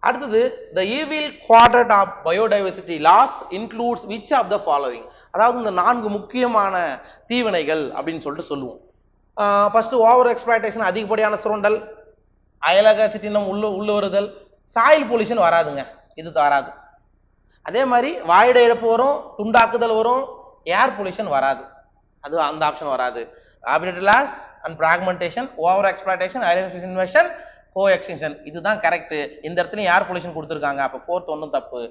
அடுத்தது the evil quadrant of biodiversity loss includes which of the following? அதாவது இந்த 4 முக்கியமான தீவினைகள் அப்படின்னு சொல்லிட்டு சொல்லுவோம். ஃபர்ஸ்ட் ஓவர் எக்ஸ்பிளாய்டேஷன், அதிகப்படியான சுரண்டல், அயலக சிற்றினம் உள்ள வருதல், சாயில் பொல்யூஷன் வராதுங்க, இது வராது. அதே மாதிரி வாயுட இழப்பு வரும், துண்டாக்குதல் வரும், ஏர் பொல்யூஷன் வராது, அது அந்த ஆப்ஷன் வராது. Habitat loss and fragmentation, over exploitation, identification inversion, co extension, இதுதான் கரெக்ட். இந்த இடத்துல ஏர் பொல்யூஷன் கொடுத்துருக்காங்க. அப்ப 4th ஒன்றும் தப்பு.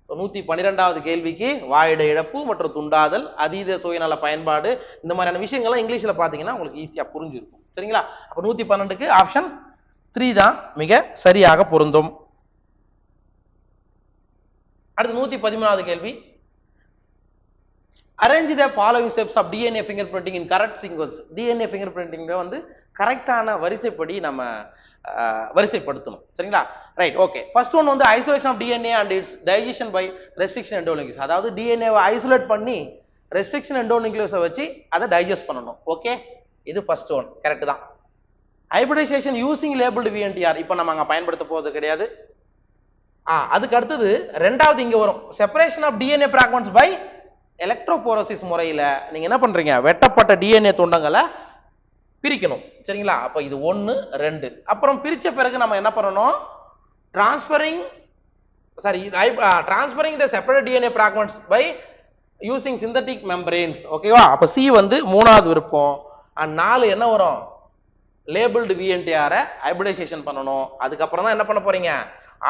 112வது கேள்விக்கு வாயுட இழப்பு மற்றும் துண்டாதல், அதீத சுயநல பயன்பாடு, இந்த மாதிரியான விஷயங்கள்லாம் இங்கிலீஷ்ல பாத்தீங்கன்னா உங்களுக்கு ஈஸியா புரிஞ்சிருக்கும். சரிங்களா? அப்ப 112க்கு ஆப்ஷன் 3 தான் மிக சரியாக பொருந்தும். அடுத்து 113வது கேள்வி. Arrange the following steps of DNA fingerprinting in correct sequence. DNA fingerprinting வந்து கரெக்டான வரிசைப்படி நம்ம வரிசைப்படுத்தணும். சரிங்களா? ரைட். ஓகே. ஃபர்ஸ்ட் ஒன் வந்து isolation of DNA and its digestion by restriction endonuclease. அதாவது டிஎன்ஏவை ஐசோலேட் பண்ணி ரெஸ்ட்ரிக்ஷன் எண்டோநியூக்ளியஸை வச்சு அதை டைஜஸ்ட் பண்ணணும். ஓகே, இது ஃபர்ஸ்ட் ஒன் கரெக்ட் தான். ஹைபிரிடைசேஷன் யூசிங் லேபிள்டு விஎன்டிஆர் இப்போ நம்ம அங்கே பயன்படுத்த போகிறது கிடையாது. அதுக்கு அடுத்தது ரெண்டாவது இங்க வரும் separation of DNA fragments by electrophoresis முறையில் நீங்க என்ன பண்றீங்க, வெட்டப்பட்ட டிஎன்ஏ துண்டங்களை பிரிக்கணும். சரிங்களா? அப்ப இது 1 2. அப்புறம் பிரிச்ச பிறகு நம்ம என்ன பண்ணணும், transferring the separate DNA fragments by using synthetic membranes. ஓகேவா? அப்ப சி வந்து 3வது விருப்பம். 4 என்ன வரும், லேபிள்டு விஎன்டிஆரை ஹைபிரிடைசேஷன் பண்ணணும். அதுக்கப்புறம் தான் என்ன பண்ண போறீங்க,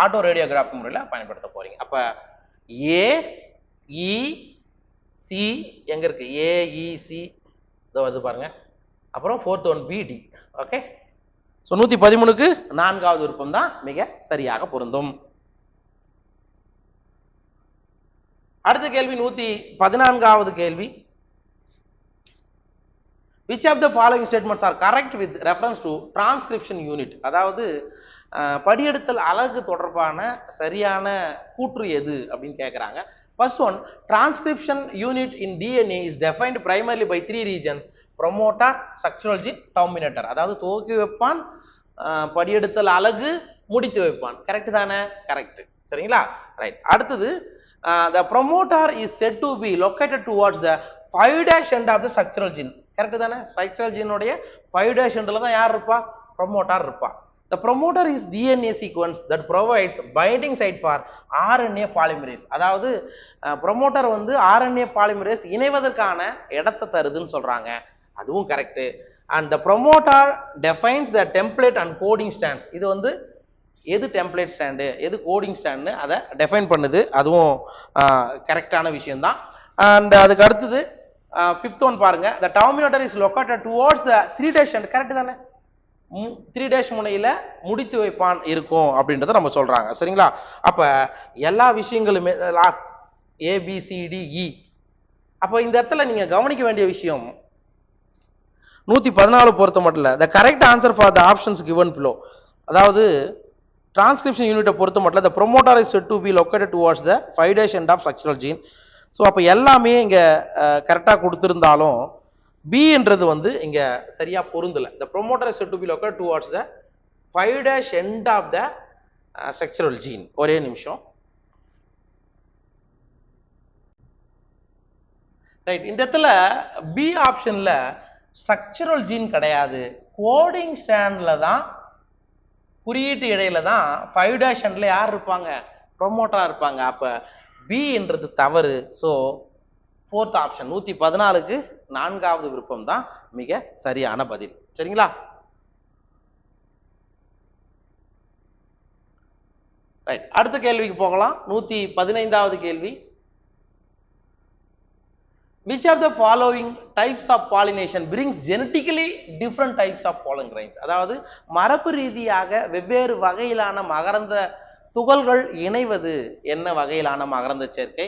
ஆட்டோ ரேடியோகிராஃபி முறையில் பயன்படுத்த போறீங்க. அப்ப ஏஇசி எங்க இருக்கு, ஏஇசி வருது பாருங்க. அப்புறம் 4th ஒன் பிடி. ஓகே, ஸோ 113க்கு 4வது விருப்பம் தான் மிக சரியாக பொருந்தும். அடுத்த கேள்வி 114வது கேள்வி. Which of the following statements are correct with reference to transcription unit? அதாவது படியெடுத்தல் அலகு தொடர்பான சரியான கூற்று எது அப்படின்னு கேட்குறாங்க. First one, transcription unit in DNA is defined primarily by 3 regions: promoter, structural gene, terminator. அதாவது துவக்கி வைப்பான், படியெடுத்தல் அலகு, முடித்து வைப்பான். கரெக்ட் தானே? கரெக்ட். சரிங்களா? ரைட். அடுத்தது the promoter is said to be located towards the 5' end of the structural gene. Correct தானே? ஸ்ட்ரக்சரல் ஜீனுடைய 5' endல தான் யார் இருப்பா, ப்ரொமோட்டார் இருப்பா. The promoter is DNA sequence that provides binding site for RNA polymerase. அதாவது promoter வந்து RNA polymerase இணைவதற்கான இடத்தை தருதுன்னு சொல்றாங்க. அதுவும் correct. And the promoter defines the template and coding stance. இது வந்து எது டெம்ப்ளேட் ஸ்டாண்டு எது கோடிங் ஸ்டாண்டு அதை டெஃபைன் பண்ணுது. அதுவும் கரெக்டான விஷயம்தான். அண்ட் அதுக்கு அடுத்தது ஃபிஃப்த் ஒன் பாருங்க, the terminator is located towards the 3' end. Correct தானே? 3' முனையில முடித்து வைப்பான் இருக்கும் அப்படின்றத நம்ம சொல்றாங்க. சரிங்களா? அப்ப எல்லா விஷயங்களுமே லாஸ்ட் ABCDE. அப்ப இந்த இடத்துல நீங்க கவனிக்க வேண்டிய விஷயம் 114 பொறுத்த மட்டும் இல்ல, the correct answer for the options given below. அதாவது டிரான்ஸ்கிரிப்ஷன் யூனிட்டை பொறுத்த மட்டும் the promoter is said to be located towards the 5' end of structural gene. So அப்போ எல்லாமே இங்க கரெக்டாக கொடுத்துருந்தாலும் பின்றது வந்து இங்க சரியா பொருந்தல. the promoter is said to be located towards the 5' end of the structural gene. ஒரே நிமிஷம். ரைட், இந்த இடத்துல பி ஆப்ஷன்ல ஸ்ட்ரக்சரல் ஜீன் கிடையாது, கோடிங் ஸ்டாண்ட்ல தான் குறியீட்டு இடையில தான் 5' எண்ட்ல யார் இருப்பாங்க? ப்ரொமோட்டரா இருப்பாங்க. அப்ப பி என்றது தவறு. ஸோ ஃபோர்த் ஆப்ஷன் 114க்கு 4வது விருப்பம் தான் மிக சரியான பதில். சரிங்களா? ரைட், அடுத்த கேள்விக்கு போகலாம். 115வது கேள்வி, which of the following types of pollination brings genetically different types of pollen grains? அதாவது மரபு ரீதியாக வெவ்வேறு வகையிலான மகரந்த துகள்கள் இணைவது என்ன வகையிலான மகரந்த சேர்க்கை?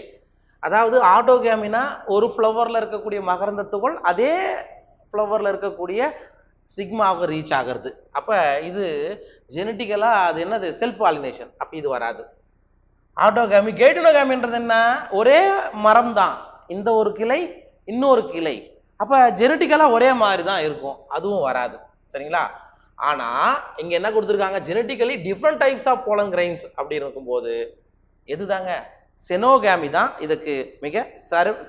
அதாவது ஆட்டோகேமினா ஒரு ஃப்ளவர்ல இருக்கக்கூடிய மகரந்த துகள் அதே ஃப்ளவர்ல இருக்கக்கூடிய சிக்மாவுக்கு ரீச் ஆகிறது. அப்ப இது ஜெனட்டிக்கலா அது என்னது? Self pollination. அப்ப இது வராது. ஆட்டோகேமி. கெய்டினோகேமின்றது என்ன? ஒரே மரம் தான், இந்த ஒரு கிளை இன்னொரு கிளை, அப்ப ஜெனட்டிக்கலா ஒரே மாதிரி தான் இருக்கும், அதுவும் வராது. சரிங்களா? ஆனா இங்க என்ன கொடுத்துருக்காங்க? Genetically different types of pollen grains அப்படி இருக்கும்போது எதுதாங்க? செனோகேமி தான் இதுக்கு மிக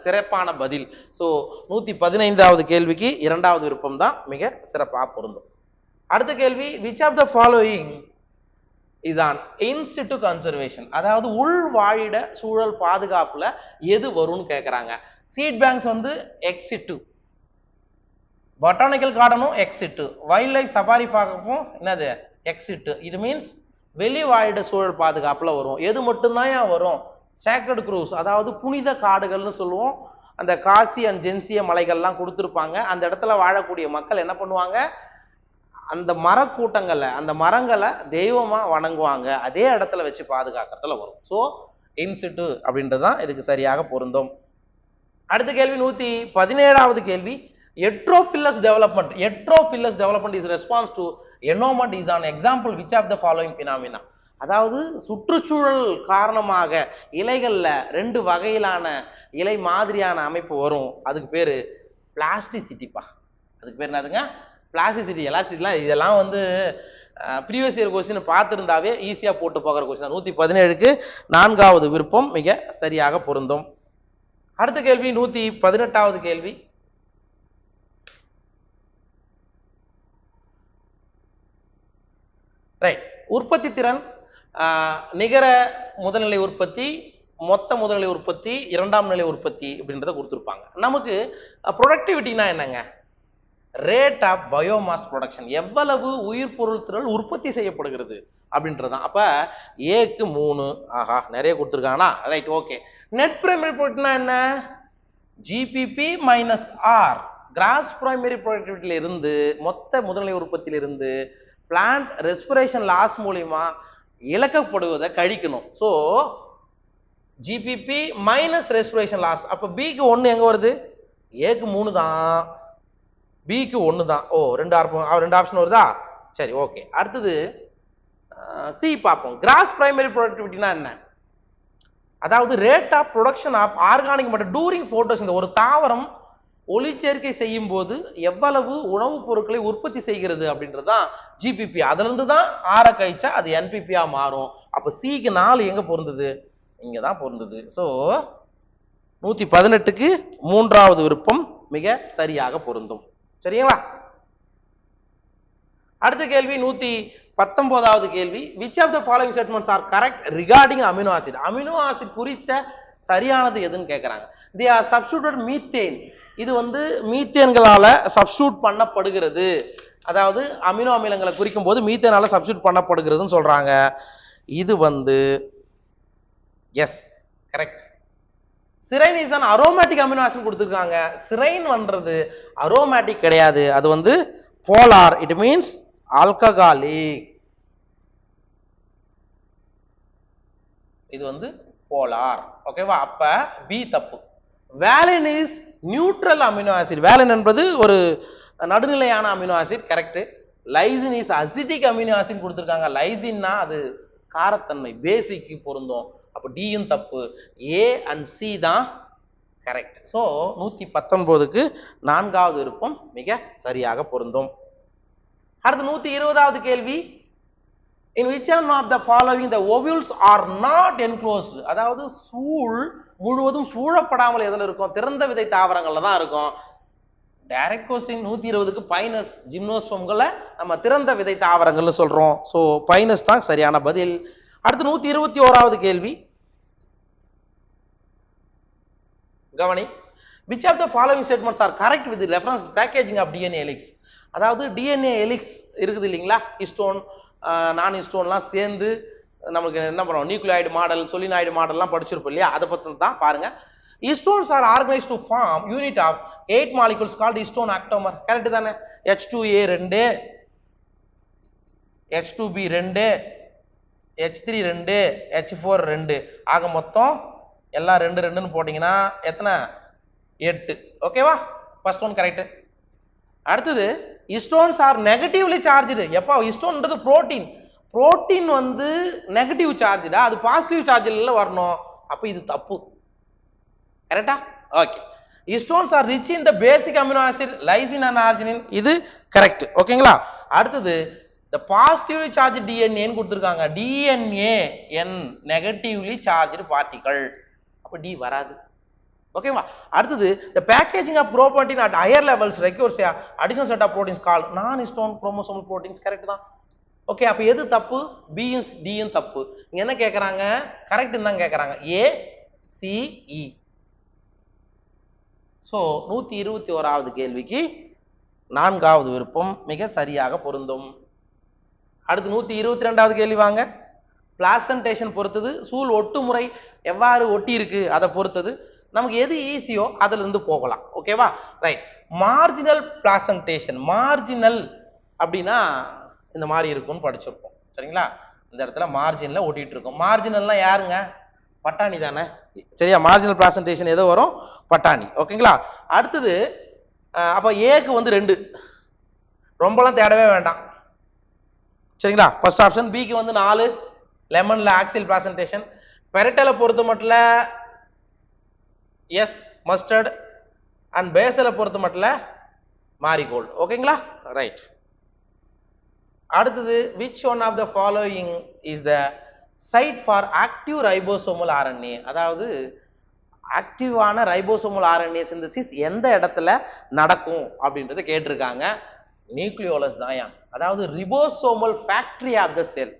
சிறப்பான பதில். ஸோ 115வது கேள்விக்கு 2வது விருப்பம் தான் மிக சிறப்பாக பொருந்தும். அடுத்த கேள்வி, which of the following is on in situ conservation? அதாவது உள் வாழிட சூழல் பாதுகாப்புல எது வரும்னு கேட்கறாங்க. சீட் பேங்க்ஸ் வந்து எக்ஸ் சிட்டு, பொட்டானிக்கல் கார்டனும் எக்ஸ் சிட்டு, வைல்ட் லைஃப் சஃபாரி பார்க்கும் என்னது? எக்ஸ் சிட்டு. இது மீன்ஸ் வெளி வாழிட சூழல் பாதுகாப்புல வரும். எது மட்டும்தான் வரும்? சேக்ரட் க்ரூஸ், அதாவது புனித காடுகள்னு சொல்லுவோம். அந்த காசி அண்ட் ஜென்சிய மலைகள்லாம் கொடுத்துருப்பாங்க. அந்த இடத்துல வாழக்கூடிய மக்கள் என்ன பண்ணுவாங்க? அந்த மரக்கூட்டங்கள்ல அந்த மரங்களை தெய்வமா வணங்குவாங்க, அதே இடத்துல வச்சு பாதுகாக்கிறதுல வரும். ஸோ இன்சிட்டு அப்படின்றது தான் இதுக்கு சரியாக பொருந்தும். அடுத்த கேள்வி 117வது கேள்வி, heterophyllous development. Heterophyllous development is response to environment is an example which of the following phenomena? அதாவது சுற்றுச்சூழல் காரணமாக இலைகள்ல 2 வகையிலான இலை மாதிரியான அமைப்பு வரும். அதுக்கு பேரு பிளாஸ்டிசிட்டிப்பா. அதுக்கு பேர் என்னதுங்க? பிளாஸ்டிசிட்டி. எலாஸ்டிசிட்டிலாம் இதெல்லாம் வந்து ப்ரீவியஸ் இயர் கொஸ்டின் பார்த்துருந்தாவே ஈஸியா போட்டு போகிற கொஸ்டின். 117க்கு 4வது விருப்பம் மிக சரியாக பொருந்தும். அடுத்த கேள்வி 118வது கேள்வி, ரைட். உற்பத்தி திறன், நிகர முதல்நிலை உற்பத்தி, மொத்த முதல்நிலை உற்பத்தி, 2ஆம் நிலை உற்பத்தி அப்படின்றத கொடுத்துருப்பாங்க. நமக்கு ப்ரொடக்டிவிட்டினா என்னங்க? ரேட் ஆஃப் பயோமாஸ் ப்ரொடக்ஷன், எவ்வளவு உயிர் பொருள் திறன் உற்பத்தி செய்யப்படுகிறது அப்படின்றதான். அப்ப ஏக்கு 3. ஆஹா, நிறைய கொடுத்துருக்காங்கன்னா ரைட், ஓகே. நெட் பிரைமரி ப்ரொடக்ட்னா என்ன? GPP minus R, gross primary ப்ரொடக்டிவிட்டியில இருந்து, மொத்த முதல்நிலை உற்பத்தியில இருந்து பிளான்ட் ரெஸ்பிரேஷன் லாஸ் மூலியமா இழக்கப்படுவதை கழிக்கணும். So GPP minus respiration loss. அப்ப பிக்கு 1 எங்க வருது? ஏக்கு 3 தான், பிக்கு 1 தான். ஓ, 2 ஆப்ஷன் வருதா? சரி, ஓகே. அடுத்தது சி பார்ப்போம். கிராஸ் பிரைமரி ப்ரொடக்டிவிட்டினா என்ன? அதாவது rate of production of organic matter during photosynthesis. ஒரு தாவரம் ஒளிச்சேர்க்கை செய்யும் போது எவ்வளவு உணவுப் பொருட்களை உற்பத்தி செய்கிறது அப்படின்றதுதான் ஜிபிபி. அதுல இருந்து தான் ஆர கழிச்சா அது என்பிபியா மாறும். அப்ப சிக்கு 4 எங்க பொருந்தது? இங்கதான் பொருந்தது. ஸோ 118க்கு 3வது விருப்பம் மிக சரியாக பொருந்தும். சரிங்களா? அடுத்த கேள்வி 119வது கேள்வி, which of the following statements are correct regarding amino acid? Amino acid குறித்த சரியானது எதுன்னு கேட்கறாங்க. they are substituted methane. இது வந்து மீத்தேன்களால சப்ஸ்டிட்யூட் பண்ணப்படுகிறது அதாவது அமினோ அமிலங்களை குறிக்கும் போது மீத்தேனால சப்ஸ்டியூட் பண்ணப்படுகிறதுன்னு சொல்றாங்க. இது yes correct. Serine is an aromatic amino acid கொடுத்திருக்காங்க. சிரைன் அரோமேட்டிக் கிடையாது, அது போலார். It means alcoholic. இது போலார். ஓகேவா? அப்ப பி தப்பு. வேலின் இஸ் நியூட்ரல் அமினோ ஆசிட். வேலின் என்பது ஒரு நடுநிலையான amino acid. Correct. Lysine is acetic amino acid கொடுத்திருக்காங்க. லைசின்னா அது காரத்தன்மை, பேசிக்கு பொருந்தும். அப்ப டியும் தப்பு. ஏ அண்ட் சி தான் கரெக்ட். சோ 119க்கு 4வது விருப்பம் மிக சரியாக பொருந்தும். அடுத்து 120வது கேள்வி. In which one of the following the ovules are not enclosed? அதாவது சூழ் முழுவதும் சூழப்படாமல் எதுல இருக்கும்? திறந்த விதை தாவரங்கள்ல தான் இருக்கும். டைரக்ட் கொஸ்டின் 120க்கு பைனஸ் ஜிம்னோஸ்பம்களை நம்ம திறந்த விதை தாவரங்கள்னு சொல்றோம். சோ பைனஸ் தான் சரியான பதில். அடுத்து 121வது கேள்வி. கவனி. Which of the following statements are correct with the reference packaging of DNA helix? அதாவது DNA helix இருக்குது இல்லைங்களா, ஹிஸ்டோன் நான் ஹிஸ்டோன்லாம் சேர்ந்து நமக்கு என்ன பண்ணுவோம், நியூக்ளியாய்டு மாடல், சொலினாய்டு மாடல்லாம் படிச்சிருப்போம் இல்லையா, அதை பற்றி தான் பாருங்க. Histones are organised to form unit of 8 molecules called histone octamer. Correct தானே? H2A 2, H2B 2, H3 2, H4 2, ஆக மொத்தம் எல்லாம் 2 2ன்னு போட்டீங்கன்னா எத்தனை? 8. ஓகேவா? First one correct. அடுத்தது ஹிஸ்டோன்ஸ் ஆர் நெகட்டிவ்லி சார்ஜ்டு. எப்போ ஹிஸ்டோன்ன்றது புரோட்டீன், புரோட்டீன் நெகட்டிவ் சார்ஜ்டா, அது பாசிட்டிவ் சார்ஜ்ல வரணும். அப்ப இது தப்பு. கரெக்டா? Okay. Histones are rich in the basic amino acid lysine and arginine. இது கரெக்ட். ஓகேங்களா? அடுத்தது the positively charged DNA ன்னு கொடுத்திருக்காங்க. DNA n negatively charged particle. அப்ப டி வராது. ஓகேவா? அடுத்தது the packaging of chromatin at higher levels requires a additional set of proteins called non-histone chromosomal proteins. Correct தான். ஓகே, அப்ப எது தப்பு? பி டி தப்பு. இங்க என்ன கேக்குறாங்க? கரெக்ட் தான் கேக்குறாங்க. A C E. சோ 121வது கேள்விக்கு 4வது விருப்பம் மிக சரியாக பொருந்தும். அடுத்து 122வது கேள்வி வாங்க. பிளாசன்டேஷன் பொறுத்தது, சூழ் ஒட்டு முறை எவ்வாறு ஒட்டி இருக்கு அதை பொறுத்தது. நமக்கு எது ஈஸியோ அதுல இருந்து போகலாம். ஓகேவா? ரைட். Marginal placentation. மார்ஜினல் அப்படின்னா இந்த மாதிரி இருக்கும்னு படிச்சிருப்போம். சரிங்களா? இந்த இடத்துல மார்ஜின்ல ஒட்டிட்டு இருக்கும். மார்ஜினல்னா யாருங்க? பட்டாணி தானே. சரியா? மார்ஜினல் பிளாசன்டேஷன் எதோ வரும்? பட்டாணி. ஓகேங்களா? அடுத்தது அப்ப ஏக்கு 2, ரொம்பலாம் தேடவே வேண்டாம். சரிங்களா? First option. பிக்கு 4, லெமன்ல ஆக்சியல் பிளாசன்டேஷன். பெரட்டலை பொறுத்த மட்டும் எஸ் மஸ்டர்ட், அண்ட் பேசலை பொறுத்த மட்டும் மாரிகோல்டு. ஓகேங்களா? ரைட். அடுத்தது which one of the following is the site for active ribosomal RNA? அதாவது ஆக்டிவான ரைபோசோமல் RNA சிந்தசிஸ் எந்த இடத்துல நடக்கும் அப்படின்றத கேட்டிருக்காங்க. நியூக்ளியோலஸ் தான். அதாவது ரிபோசோமல் ஃபேக்டரி ஆஃப் த செல்.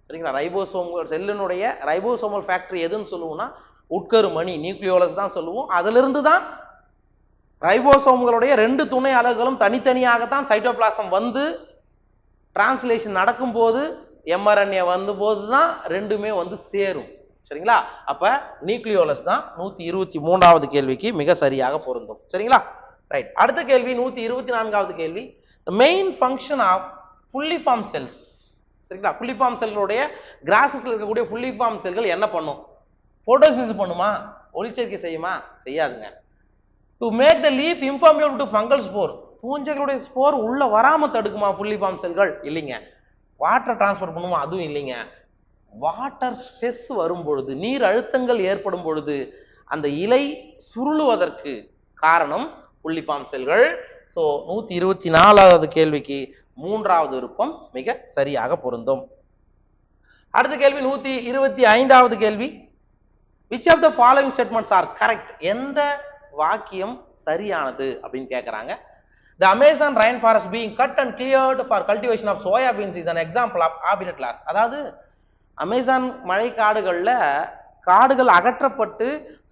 சரிங்களா? ரைபோசோமல் செல்லினுடைய ரைபோசோமல் ஃபேக்டரி எதுன்னு சொல்லுவோம்னா உட்கருமணி, நியூக்ளியோலஸ் தான் சொல்லுவோம். அதிலிருந்து தான் ரைபோசோம்களுடைய 2 துணை அலகுகளும் தனித்தனியாகத்தான் சைட்டோபிளாசம் டிரான்ஸ்லேஷன் நடக்கும் போது, mRNA போது தான் ரெண்டுமே சேரும். சரிங்களா? அப்ப நியூக்ளியோலஸ் தான் 123வது கேள்விக்கு மிக சரியாக பொருந்தும். சரிங்களா? ரைட். அடுத்த கேள்வி 124வது கேள்வி. the main function of fully formed cells. சரிங்களா? fully formed செல்களுடைய கிராஸஸ்ல இருக்கக்கூடிய fully formed செல்கள் என்ன பண்ணும்? போட்டோசிந்தசிஸ் பண்ணுமா? ஒளிச்சேர்க்கை செய்யுமா? செய்யாதுங்க. to make the leaf impermeable to fungal spore. பூஞ்சைகளுடைய ஸ்போர் உள்ள வராம தடுக்குமா fully formed செல்கள்? இல்லைங்க. வாட்டர் டிரான்ஸ்ஃபர் பண்ணுமா? அதுவும் இல்லைங்க. வாட்டர் ஸ்ட்ரெஸ் வரும் பொழுது, நீர் அழுத்தங்கள் ஏற்படும் பொழுது அந்த இலை சுருளுவதற்கு காரணம் fully formed செல்கள். சோ 124வது கேள்விக்கு 3வது விருப்பம் மிக சரியாக பொருந்தும். அடுத்த கேள்வி 125வது கேள்வி. which of the following statements are correct? எந்த வாக்கியம் சரியானது அப்படின்னு கேக்குறாங்க. the Amazon rainforest being cut and cleared for cultivation of soya beans is an example of habitat loss. அதாவது அமேசான் மழை காடுகள்ல காடுகள் அகற்றப்பட்டு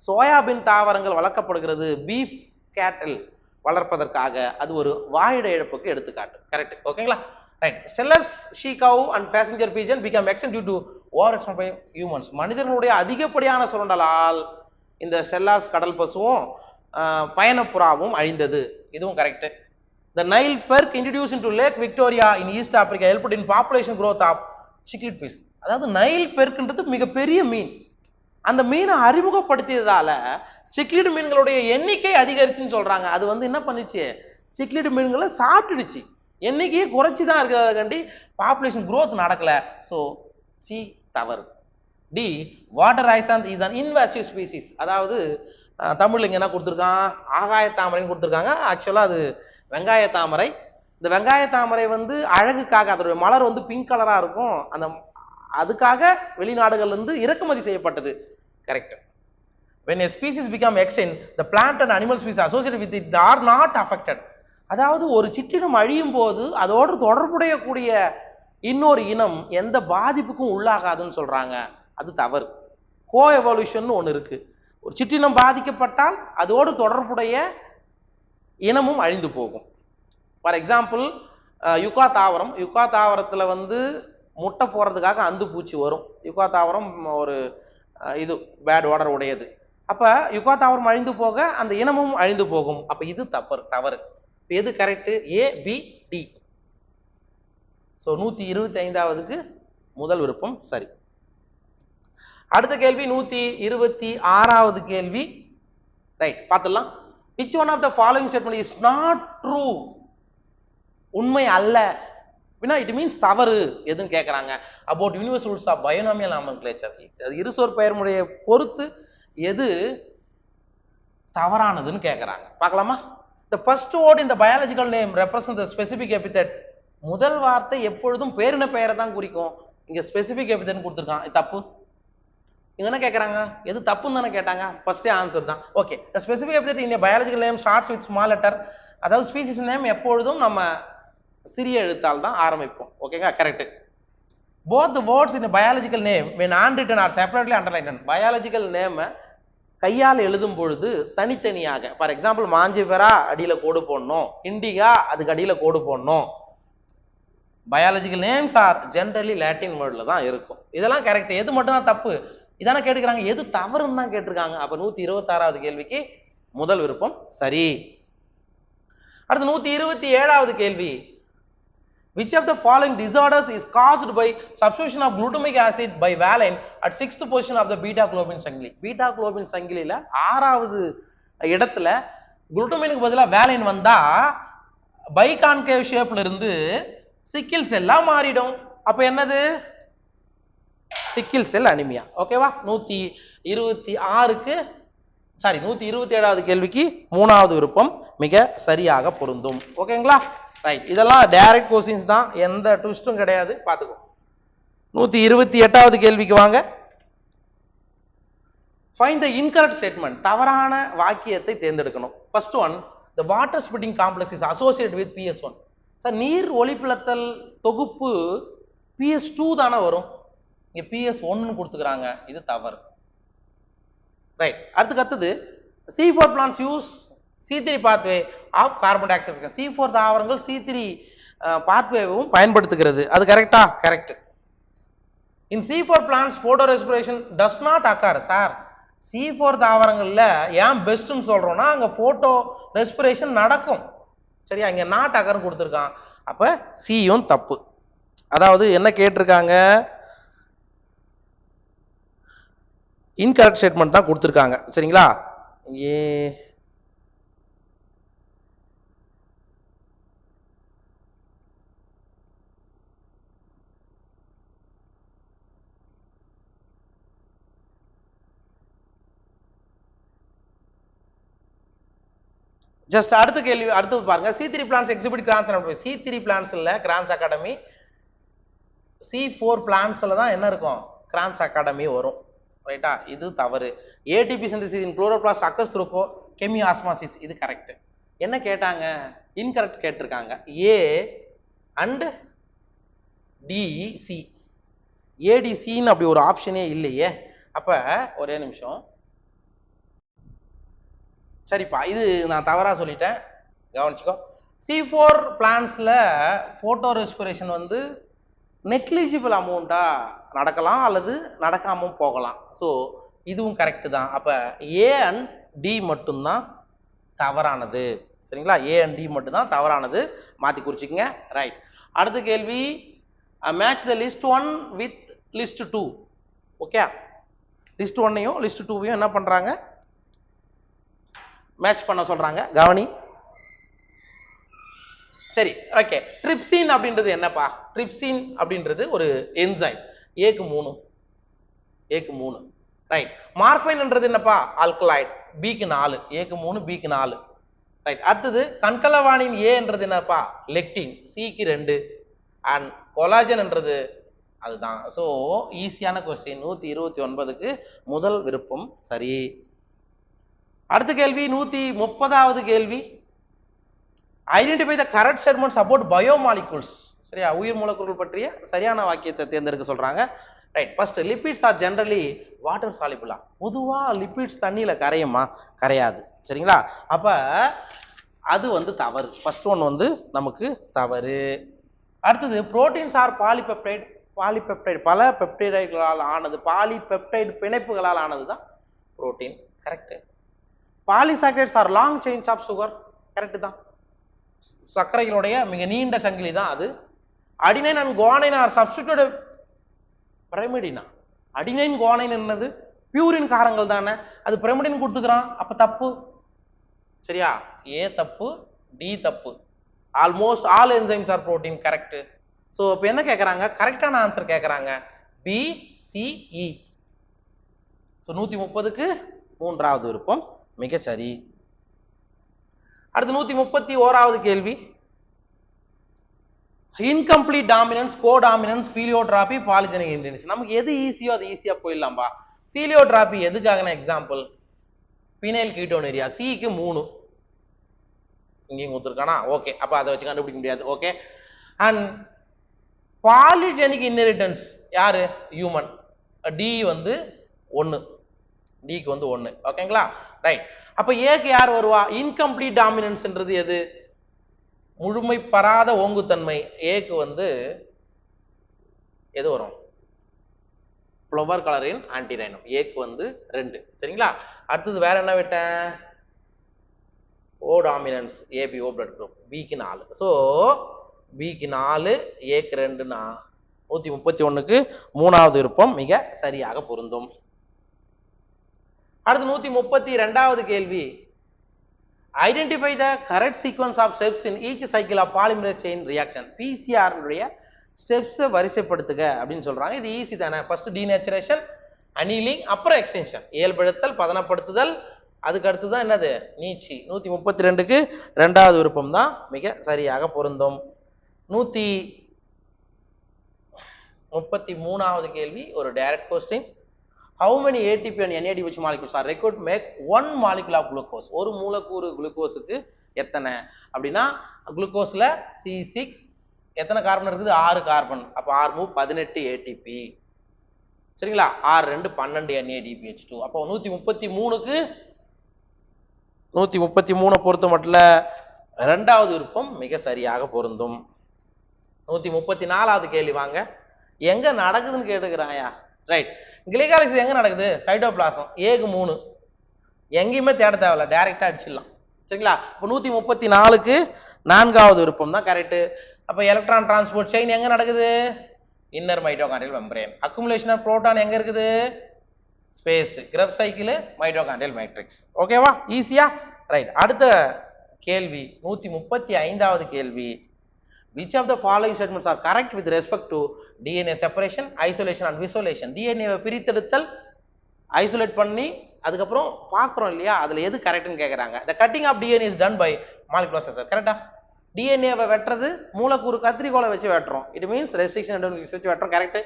சோயாபீன் தாவரங்கள் வளர்க்கப்படுகிறது. பீஃப் கேட்டில் வளர்ப்பதற்காக, அது ஒரு வாழிட இழப்புக்கு எடுத்துக்காட்டு. கரெக்ட், ஓகேங்களா? Right. Steller's sea cow and passenger pigeon become extinct due to over exploitation by humans. மனிதர்களுடைய அதிகப்படியான சுரண்டலால் இந்த செல்லாஸ் கடல் பசுவும் பயணப்புறாவும் அழிந்தது. இதுவும் correct. The Nile perk introduced into Lake Victoria in East Africa helped in population growth of cichlid fish. அதாவது Nile பெருக்குன்றது மிகப்பெரிய மீன். அந்த மீனை அறிமுகப்படுத்தியதால சிக்லிடு மீன்களுடைய எண்ணிக்கை அதிகரிச்சுன்னு சொல்றாங்க. அது என்ன பண்ணிச்சு, சிக்லிடு மீன்களை சாப்பிட்டுடுச்சு. எண்ணிக்கையை குறைச்சி தான் இருக்கிறதாண்டி பாப்புலேஷன் growth நடக்கல. ஸோ சி தவறு. D water hyacinth is an invasive species. அதாவது தமிழ்ல இங்க என்ன கொடுத்துருக்கான், ஆகாய தாமரைன்னு கொடுத்துருக்காங்க. ஆக்சுவலா அது வெங்காய தாமரை. இந்த வெங்காய தாமரை அழகுக்காக, அதோடைய மலர் பிங்க் கலரா இருக்கும், அந்த அதுக்காக வெளிநாடுகள்ல இருந்து இறக்குமதி செய்யப்பட்டது. Correct. when a species become extinct, the plant and animal species associated with it are not affected. அதாவது ஒரு சிற்றினம் அழியும் போது அதோடு தொடர்புடைய கூடிய இன்னொரு இனம் எந்த பாதிப்புக்கும் உள்ளாகாதுன்னு சொல்றாங்க. அது தவறு. கோ எவல்யூஷன் ஒன்று இருக்கு. ஒரு சிற்றினம் பாதிக்கப்பட்டால் அதோடு தொடர்புடைய இனமும் அழிந்து போகும். ஃபார் எக்ஸாம்பிள் யுகா தாவரம். யுகா தாவரத்தில் முட்டை போடுறதுக்காக அந்து பூச்சி வரும். யுகா தாவரம் ஒரு இது பேட் ஓடர் உடையது. அப்ப யுகா தாவரம் அழிந்து போக அந்த இனமும் அழிந்து போகும். அப்ப இது தவறு. எது கரெக்ட்? ஏ, பி, டி. ஸோ 125வது முதல் விருப்பம் சரி. அடுத்த கேள்வி 126வது கேள்வி. ரைட், பார்த்துடலாம். Which one of the following statement is not true? உண்மை அல்ல. இட் மீன்ஸ் தவறு. எதுன்னு கேட்கறாங்க. About universal rules of binomial nomenclature. இருசோர் பெயர்முறையை பொறுத்து எது தவறானதுன்னு கேட்கறாங்க. பார்க்கலாமா? The first word in the biological name represents the specific epithet. முதல் வார்த்தை எப்பொழுதும் பேரின பெயரை தான் குறிக்கும். இங்க ஸ்பெசிபிக் எபிதெட் கொடுத்துருக்கான். தப்பு. இங்க என்ன கேட்கறாங்க, எது தப்புன்னு தானே கேட்டாங்க. ஃபர்ஸ்டே ஆன்சர் தான். Okay. The specific epithet in a biological name starts with small letter. அதாவது ஸ்பீசிஸ் நேம் எப்பொழுதும் நம்ம சிறிய எழுத்தால் தான் ஆரம்பிப்போம். ஓகேங்க, correct. Both the words in a biological name when handwritten are separately underlined. Biological name கையால் எழுதும் பொழுது தனித்தனியாக, ஃபார் எக்ஸாம்பிள் மாஞ்சிஃபெரா அடியில கோடு போடணும், இண்டிகா அதுக்கு அடியில கோடு போடணும். Biological names are generally Latin வேர்ட்ல தான் இருக்கும். இதெல்லாம் கரெக்ட். எது மட்டும் தான் தப்பு இதான கேட்டுக்கிறாங்க. எது தவறுன்னு தான் கேட்டிருக்காங்க. அப்ப 126வது கேள்விக்கு முதல் விருப்பம் சரி. அடுத்து 127வது கேள்வி. Which of the following disorders is caused by substitution of glutamic acid by valine at 6th position of the beta globin சங்கிலி? பீட்டா குளோபின் சங்கிலியில 6வது இடத்துல குளுட்டமினுக்கு பதிலா வேலைன் வந்தா பைகான்கேவ் ஷேப்ல இருந்து சிக்கில் செல்லா மாறிடும். அப்ப என்னது? Sickle cell anaemia. ஓகேவா? 127வது கேள்விக்கு 3வது விருப்பம் மிக சரியாக பொருந்தும். ஓகேங்களா? ரைட். இதெல்லாம் டைரக்ட் கொஸ்டின்ஸ் தான், எந்த ட்விஸ்டும் கிடையாது. பார்த்துக்கோ. 128வது கேள்விக்கு வாங்க. Find the incorrect statement. தவறான வாக்கியத்தை தேர்ந்தெடுக்கணும். First one, the water splitting complex is associated with PS1. Sir, நீர் ஒளிப்பிளத்தல் தொகுப்பு PS2 தானே வரும். இங்க PS1 கொடுத்துக்கிறாங்க. இது தவறு. ரைட். அடுத்தது C4 plants use C3 pathway of carbon dioxide. C4 தாவரங்கள் C3 pathwayவும் பயன்படுத்துகிறது. அது கரெக்டா? Correct. In C4 plants photo respiration does not occur. Sir, C4 தாவரங்கள்ல ஏன் பெஸ்ட்னு சொல்றோம்னா அங்க போட்டோ ரெஸ்பிரேஷன் நடக்கும். சரியா? இங்க நாட் அக்கர்னு கொடுத்துருக்கான். அப்ப சியும் தப்பு. அதாவது என்ன கேட்டிருக்காங்க, இன்கரெக்ட் ஸ்டேட்மெண்ட் தான் கொடுத்துருக்காங்க. சரிங்களா? ஏ ஜஸ்ட் அடுத்த கேள்வி அடுத்து பாருங்க. C3 plants exhibit Kranz anatomy. C3 பிளான்ஸ்ல கிரான்ஸ் அகாடமி, C4 பிளான்ஸ்ல தான் என்ன இருக்கும், கிரான்ஸ் அகாடமி வரும். ரைட்டா? இது தவறு. ATP சிந்தசிஸ் இன் குளோரோபிளாஸ்ட் அக்கர்ஸ் த்ரூ கெமியாஸ்மாசிஸ். இது கரெக்ட். என்ன கேட்டாங்க? இன்கரெக்ட் கேட்டிருக்காங்க. A and DC. ADCன்னு அப்படி ஒரு ஆப்ஷனே இல்லையே. அப்ப ஒரே நிமிஷம். சரிப்பா, இது நான் தவறா சொல்லிட்டேன். கவனிச்சுக்கோ. C4 பிளான்ஸ்ல போட்டோ ரெஸ்பிரேஷன் வந்து நெக்லிஜிபிள் அமௌண்டா நடக்கலாம் அல்லது நடக்காம போகலாம். ஸோ இதுவும் கரெக்ட் தான். அப்ப ஏ அண்ட் டி மட்டும்தான் தவறானது. சரிங்களா? ஏ அண்ட் டி மட்டும்தான் தவறானது. மாத்தி குறிச்சிக்கங்க. ரைட். அடுத்த கேள்வி, match the list 1 with list 2. Okay, list 1ஐயும் லிஸ்ட் 2வையும் என்ன பண்றாங்க, மேட்ச் பண்ண சொல்றாங்க. கவனி. சரி, ஓகே. ட்ரிப்சின் அப்படின்றது என்னப்பா? ட்ரிப்சின் அப்படின்றது ஒரு என்சைம். ஏக்கு 3. ரைட். மார்பைன்ன்றது என்னப்பா? ஆல்கலாய்ட். பிக்கு 4. ஏக்கு 3, பிக்கு 4. ரைட். அடுத்தது கன்கலவானின் ஏன்றது என்னப்பா? லெக்டின். சிக்கு 2. அண்ட் கொலாஜன் என்றது அதுதான். ஸோ ஈஸியான கொஸ்டின். 129க்கு முதல் விருப்பம் சரி. அடுத்த கேள்வி 130வது கேள்வி, identify the correct statements about biomolecules. சரியா? உயிர் மூலக்கூறுகள் பற்றிய சரியான வாக்கியத்தை தேர்ந்தெடுக்க சொல்றாங்க. Right. First, lipids are generally water soluble. பொதுவா லிபிட்ஸ் தண்ணியில கரையுமா? கரையாது. சரிங்களா? அப்ப அது வந்து தவறு. ஃபர்ஸ்ட் ஒன் வந்து நமக்கு தவறு. அடுத்தது, புரோட்டீன்ஸ் ஆர் பாலிபெப்டைட். பாலிபெப்டைட் பல பெப்டைடுகளால் ஆனது, பாலிபெப்டைடு பிணைப்புகளால் ஆனது தான் protein. Correct. Polysaccharides are long chains of sugar. Correct தான். சர்க்கரைகளுடைய மிக நீண்ட சங்கிலி தான் அது. Adenine and guanine are substitute பிரைமிடினா. அடினைன் குவானைன் என்னது? பியூரின் காரங்கள் தானே, அது பிரைமிடின் கொடுத்துக்கிறான். அப்ப தப்பு. சரியா? ஏ தப்பு, டி தப்பு. Almost all enzymes are protein. Correct. So இப்போ என்ன கேட்குறாங்க? கரெக்டான ஆன்சர் கேட்குறாங்க. B, C, E. ஸோ 130க்கு 3வது விருப்பம் மிக சரி. அடுத்து 131வது கேள்வி, incomplete dominance, co dominance, pleiotropy, polygenic intensity. நமக்கு எது ஈஸியோ அது ஈஸியா போயிடலாம்பா. பீலியோட்ராபி எதுக்காகனா எக்ஸாம்பிள் பீனைல் கீட்டோனேரியா. சிக்கு 3 இங்கேயும் கொடுத்துருக்கானா? ஓகே, அப்ப அதை வச்சு கண்டுபிடிக்க முடியாது. ஓகே. அண்ட் பாலிஜெனிக் இன்ஹெரிட்டன்ஸ் யாரு? ஹியூமன். டி வந்து 1, டிக்கு வந்து 1. ஓகேங்களா? ரைட். அப்ப ஏக்கு யார் வருவா? இன்கம்ப்ளீட் டாமினன்ஸ்ன்றது எது? முழுமை பெறாத ஓங்குத்தன்மை. ஏக்கு வந்து எது வரும்? Flower colour in Antirrhinum. ஏக்கு வந்து 2. சரிங்களா? அடுத்தது வேற என்ன விட்டேன்? ஓ dominance. AB O blood group. பிக்கு 4. ஸோ பிக்கு 4, ஏக்கு 2னா 131க்கு 3வது விருப்பம் மிக சரியாக பொருந்தும். அடுத்து 132வது கேள்வி, identify the correct sequence of steps in each cycle of polymerase chain reaction. PCR steps வரிசைப்படுத்துக அப்படின்னு சொல்றாங்க. இது ஈஸி தானே. ஃபர்ஸ்ட் டீநேச்சுரேஷன், அனீலிங், அப்புறம் எக்ஸ்டென்ஷன். இயல்படுத்தல், பதனப்படுத்துதல், அதுக்கு அடுத்து தான் என்னது? நீட்சி. 132க்கு 2வது விருப்பம் தான் மிக சரியாக பொருந்தும். 133வது கேள்வி ஒரு direct question. How many ATP and NADH molecules are required to make 1 molecule of glucose? ஒரு மூலக்கூறு குளுக்கோஸுக்கு எத்தனை அப்படின்னா, குளுக்கோஸ்ல C6 எத்தனை கார்பன் இருக்குது? 6 கார்பன். அப்ப 6 18 ATP. சரிங்களா? 6 12 NADPH2. அப்போ 133க்கு 133 பொறுத்த மட்டும் 2வது விருப்பம் மிக சரியாக பொருந்தும். 134வது கேள்வி வாங்க. எங்க நடக்குதுன்னு கேட்டுக்கிறாயா? ரைட். கிளைகாலிசிஸ் எங்க நடக்குது? சைட்டோபிளாசம். ஏக்கு 3. எங்கேயுமே தேட தேவையில்ல, டைரக்டா அடிச்சிடலாம். சரிங்களா? இப்போ 134க்கு 4வது விருப்பம் தான் கரெக்ட். அப்ப எலக்ட்ரான் டிரான்ஸ்போர்ட் செயின் எங்க நடக்குது? Inner mitochondrial membrane. Accumulation of proton எங்க இருக்குது? Space. Krebs cycle, mitochondrial matrix. ஓகேவா? ஈஸியா? ரைட். அடுத்த கேள்வி 135வது கேள்வி, which of the following statements are correct with respect to DNA separation, isolation and visualization? DNA பிரித்தெடுத்தல், ஐசோலேட் பண்ணி அதுக்கப்புறம் பார்க்குறோம் இல்லையா, அதுல எது கரெக்ட்னு கேட்குறாங்க. the cutting of DNA is done by molecular processor. கரெக்டா? டிஎன்ஏவை வெட்டுறது மூலக்கூறு கத்திரிக்கோலை வச்சு வெட்டுறோம். இட் மீன்ஸ் ரெஸ்ட்ரிக்ஷன் வச்சு வெட்டுறோம். Correct.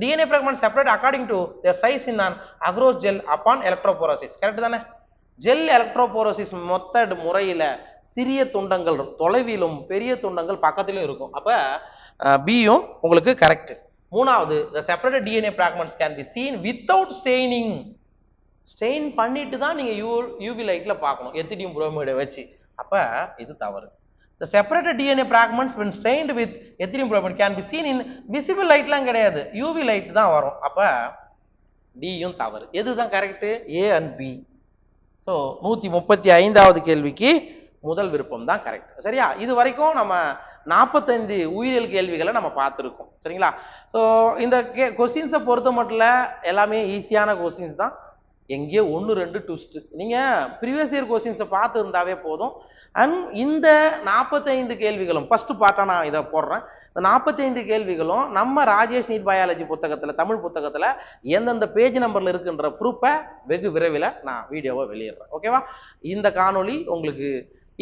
DNA fragments separate according to their size in an agarose gel upon electrophoresis. Correct தானே? ஜெல் எலக்ட்ரோபோரோசிஸ் மொத்த முறையில சிறிய துண்டங்கள் தொலைவிலும் பெரிய துண்டங்கள் பக்கத்திலும் இருக்கும். அப்ப பியும் உங்களுக்கு கரெக்ட். 3வது, the separated DNA fragments can be seen without staining. Stain பண்ணிட்டு தான் நீங்க யூவி லைட்ல பார்க்கணும், எத்திடியம் புரோமைடை வச்சு. அப்ப இது தவறு. The separated DNA fragments when stained with ethylene bromide can be seen in visible lightலாம் கிடையாது, UV light தான் வரும். அப்ப டியும் தவறு. எதுதான் correct? A and B. So 135வது கேள்விக்கு முதல் விருப்பம் தான் கரெக்ட். சரியா? இது வரைக்கும் நம்ம 45 உயிரியல் கேள்விகளை நம்ம பார்த்துருக்கோம். சரிங்களா? ஸோ இந்த கொஸ்டின்ஸை பொறுத்த மட்டும் எல்லாமே ஈஸியான கொஸ்டின்ஸ் தான். எங்கேயோ 1-2 ட்விஸ்ட். நீங்க ப்ரீவியஸ் இயர் கொஸ்டின்ஸை பார்த்து இருந்தாவே போதும். அண்ட் இந்த 45 கேள்விகளும் ஃபர்ஸ்ட் பார்ட்டா நான் இதை போடுறேன். இந்த 45 கேள்விகளும் நம்ம ராஜேஷ் நீட் பயாலஜி புத்தகத்துல, தமிழ் புத்தகத்துல எந்தெந்த பேஜ் நம்பர்ல இருக்குன்ற ப்ரூஃபை வெகு விரைவில் நான் வீடியோவை வெளியிடுறேன். ஓகேவா? இந்த காணொளி உங்களுக்கு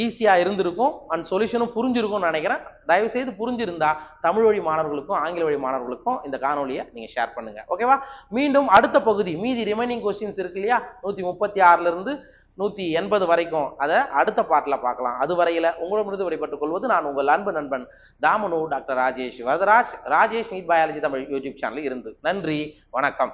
ஈஸியா இருந்திருக்கும் அண்ட் சொல்யூஷனும் புரிஞ்சிருக்கும்னு நினைக்கிறேன். தயவு செய்து புரிஞ்சிருந்தா தமிழ் வழி மாணவர்களுக்கும் ஆங்கில வழி மாணவர்களுக்கும் இந்த காணொலியை நீங்க ஷேர் பண்ணுங்க. ஓகேவா? மீண்டும் அடுத்த பகுதி, மீதி ரிமைனிங் கொஸ்டின்ஸ் இருக்கு இல்லையா, 136ல இருந்து 180 வரைக்கும், அதை அடுத்த பாட்டில் பார்க்கலாம். அதுவரையில உங்களிடமிருந்து விடைபெற்றுக் கொள்வது நான் உங்கள் அன்பு நண்பன் தாமனு doctor Rajesh Varadaraj, Rajesh NEET biology Tamil YouTube சேனலில் இருந்து. நன்றி, வணக்கம்.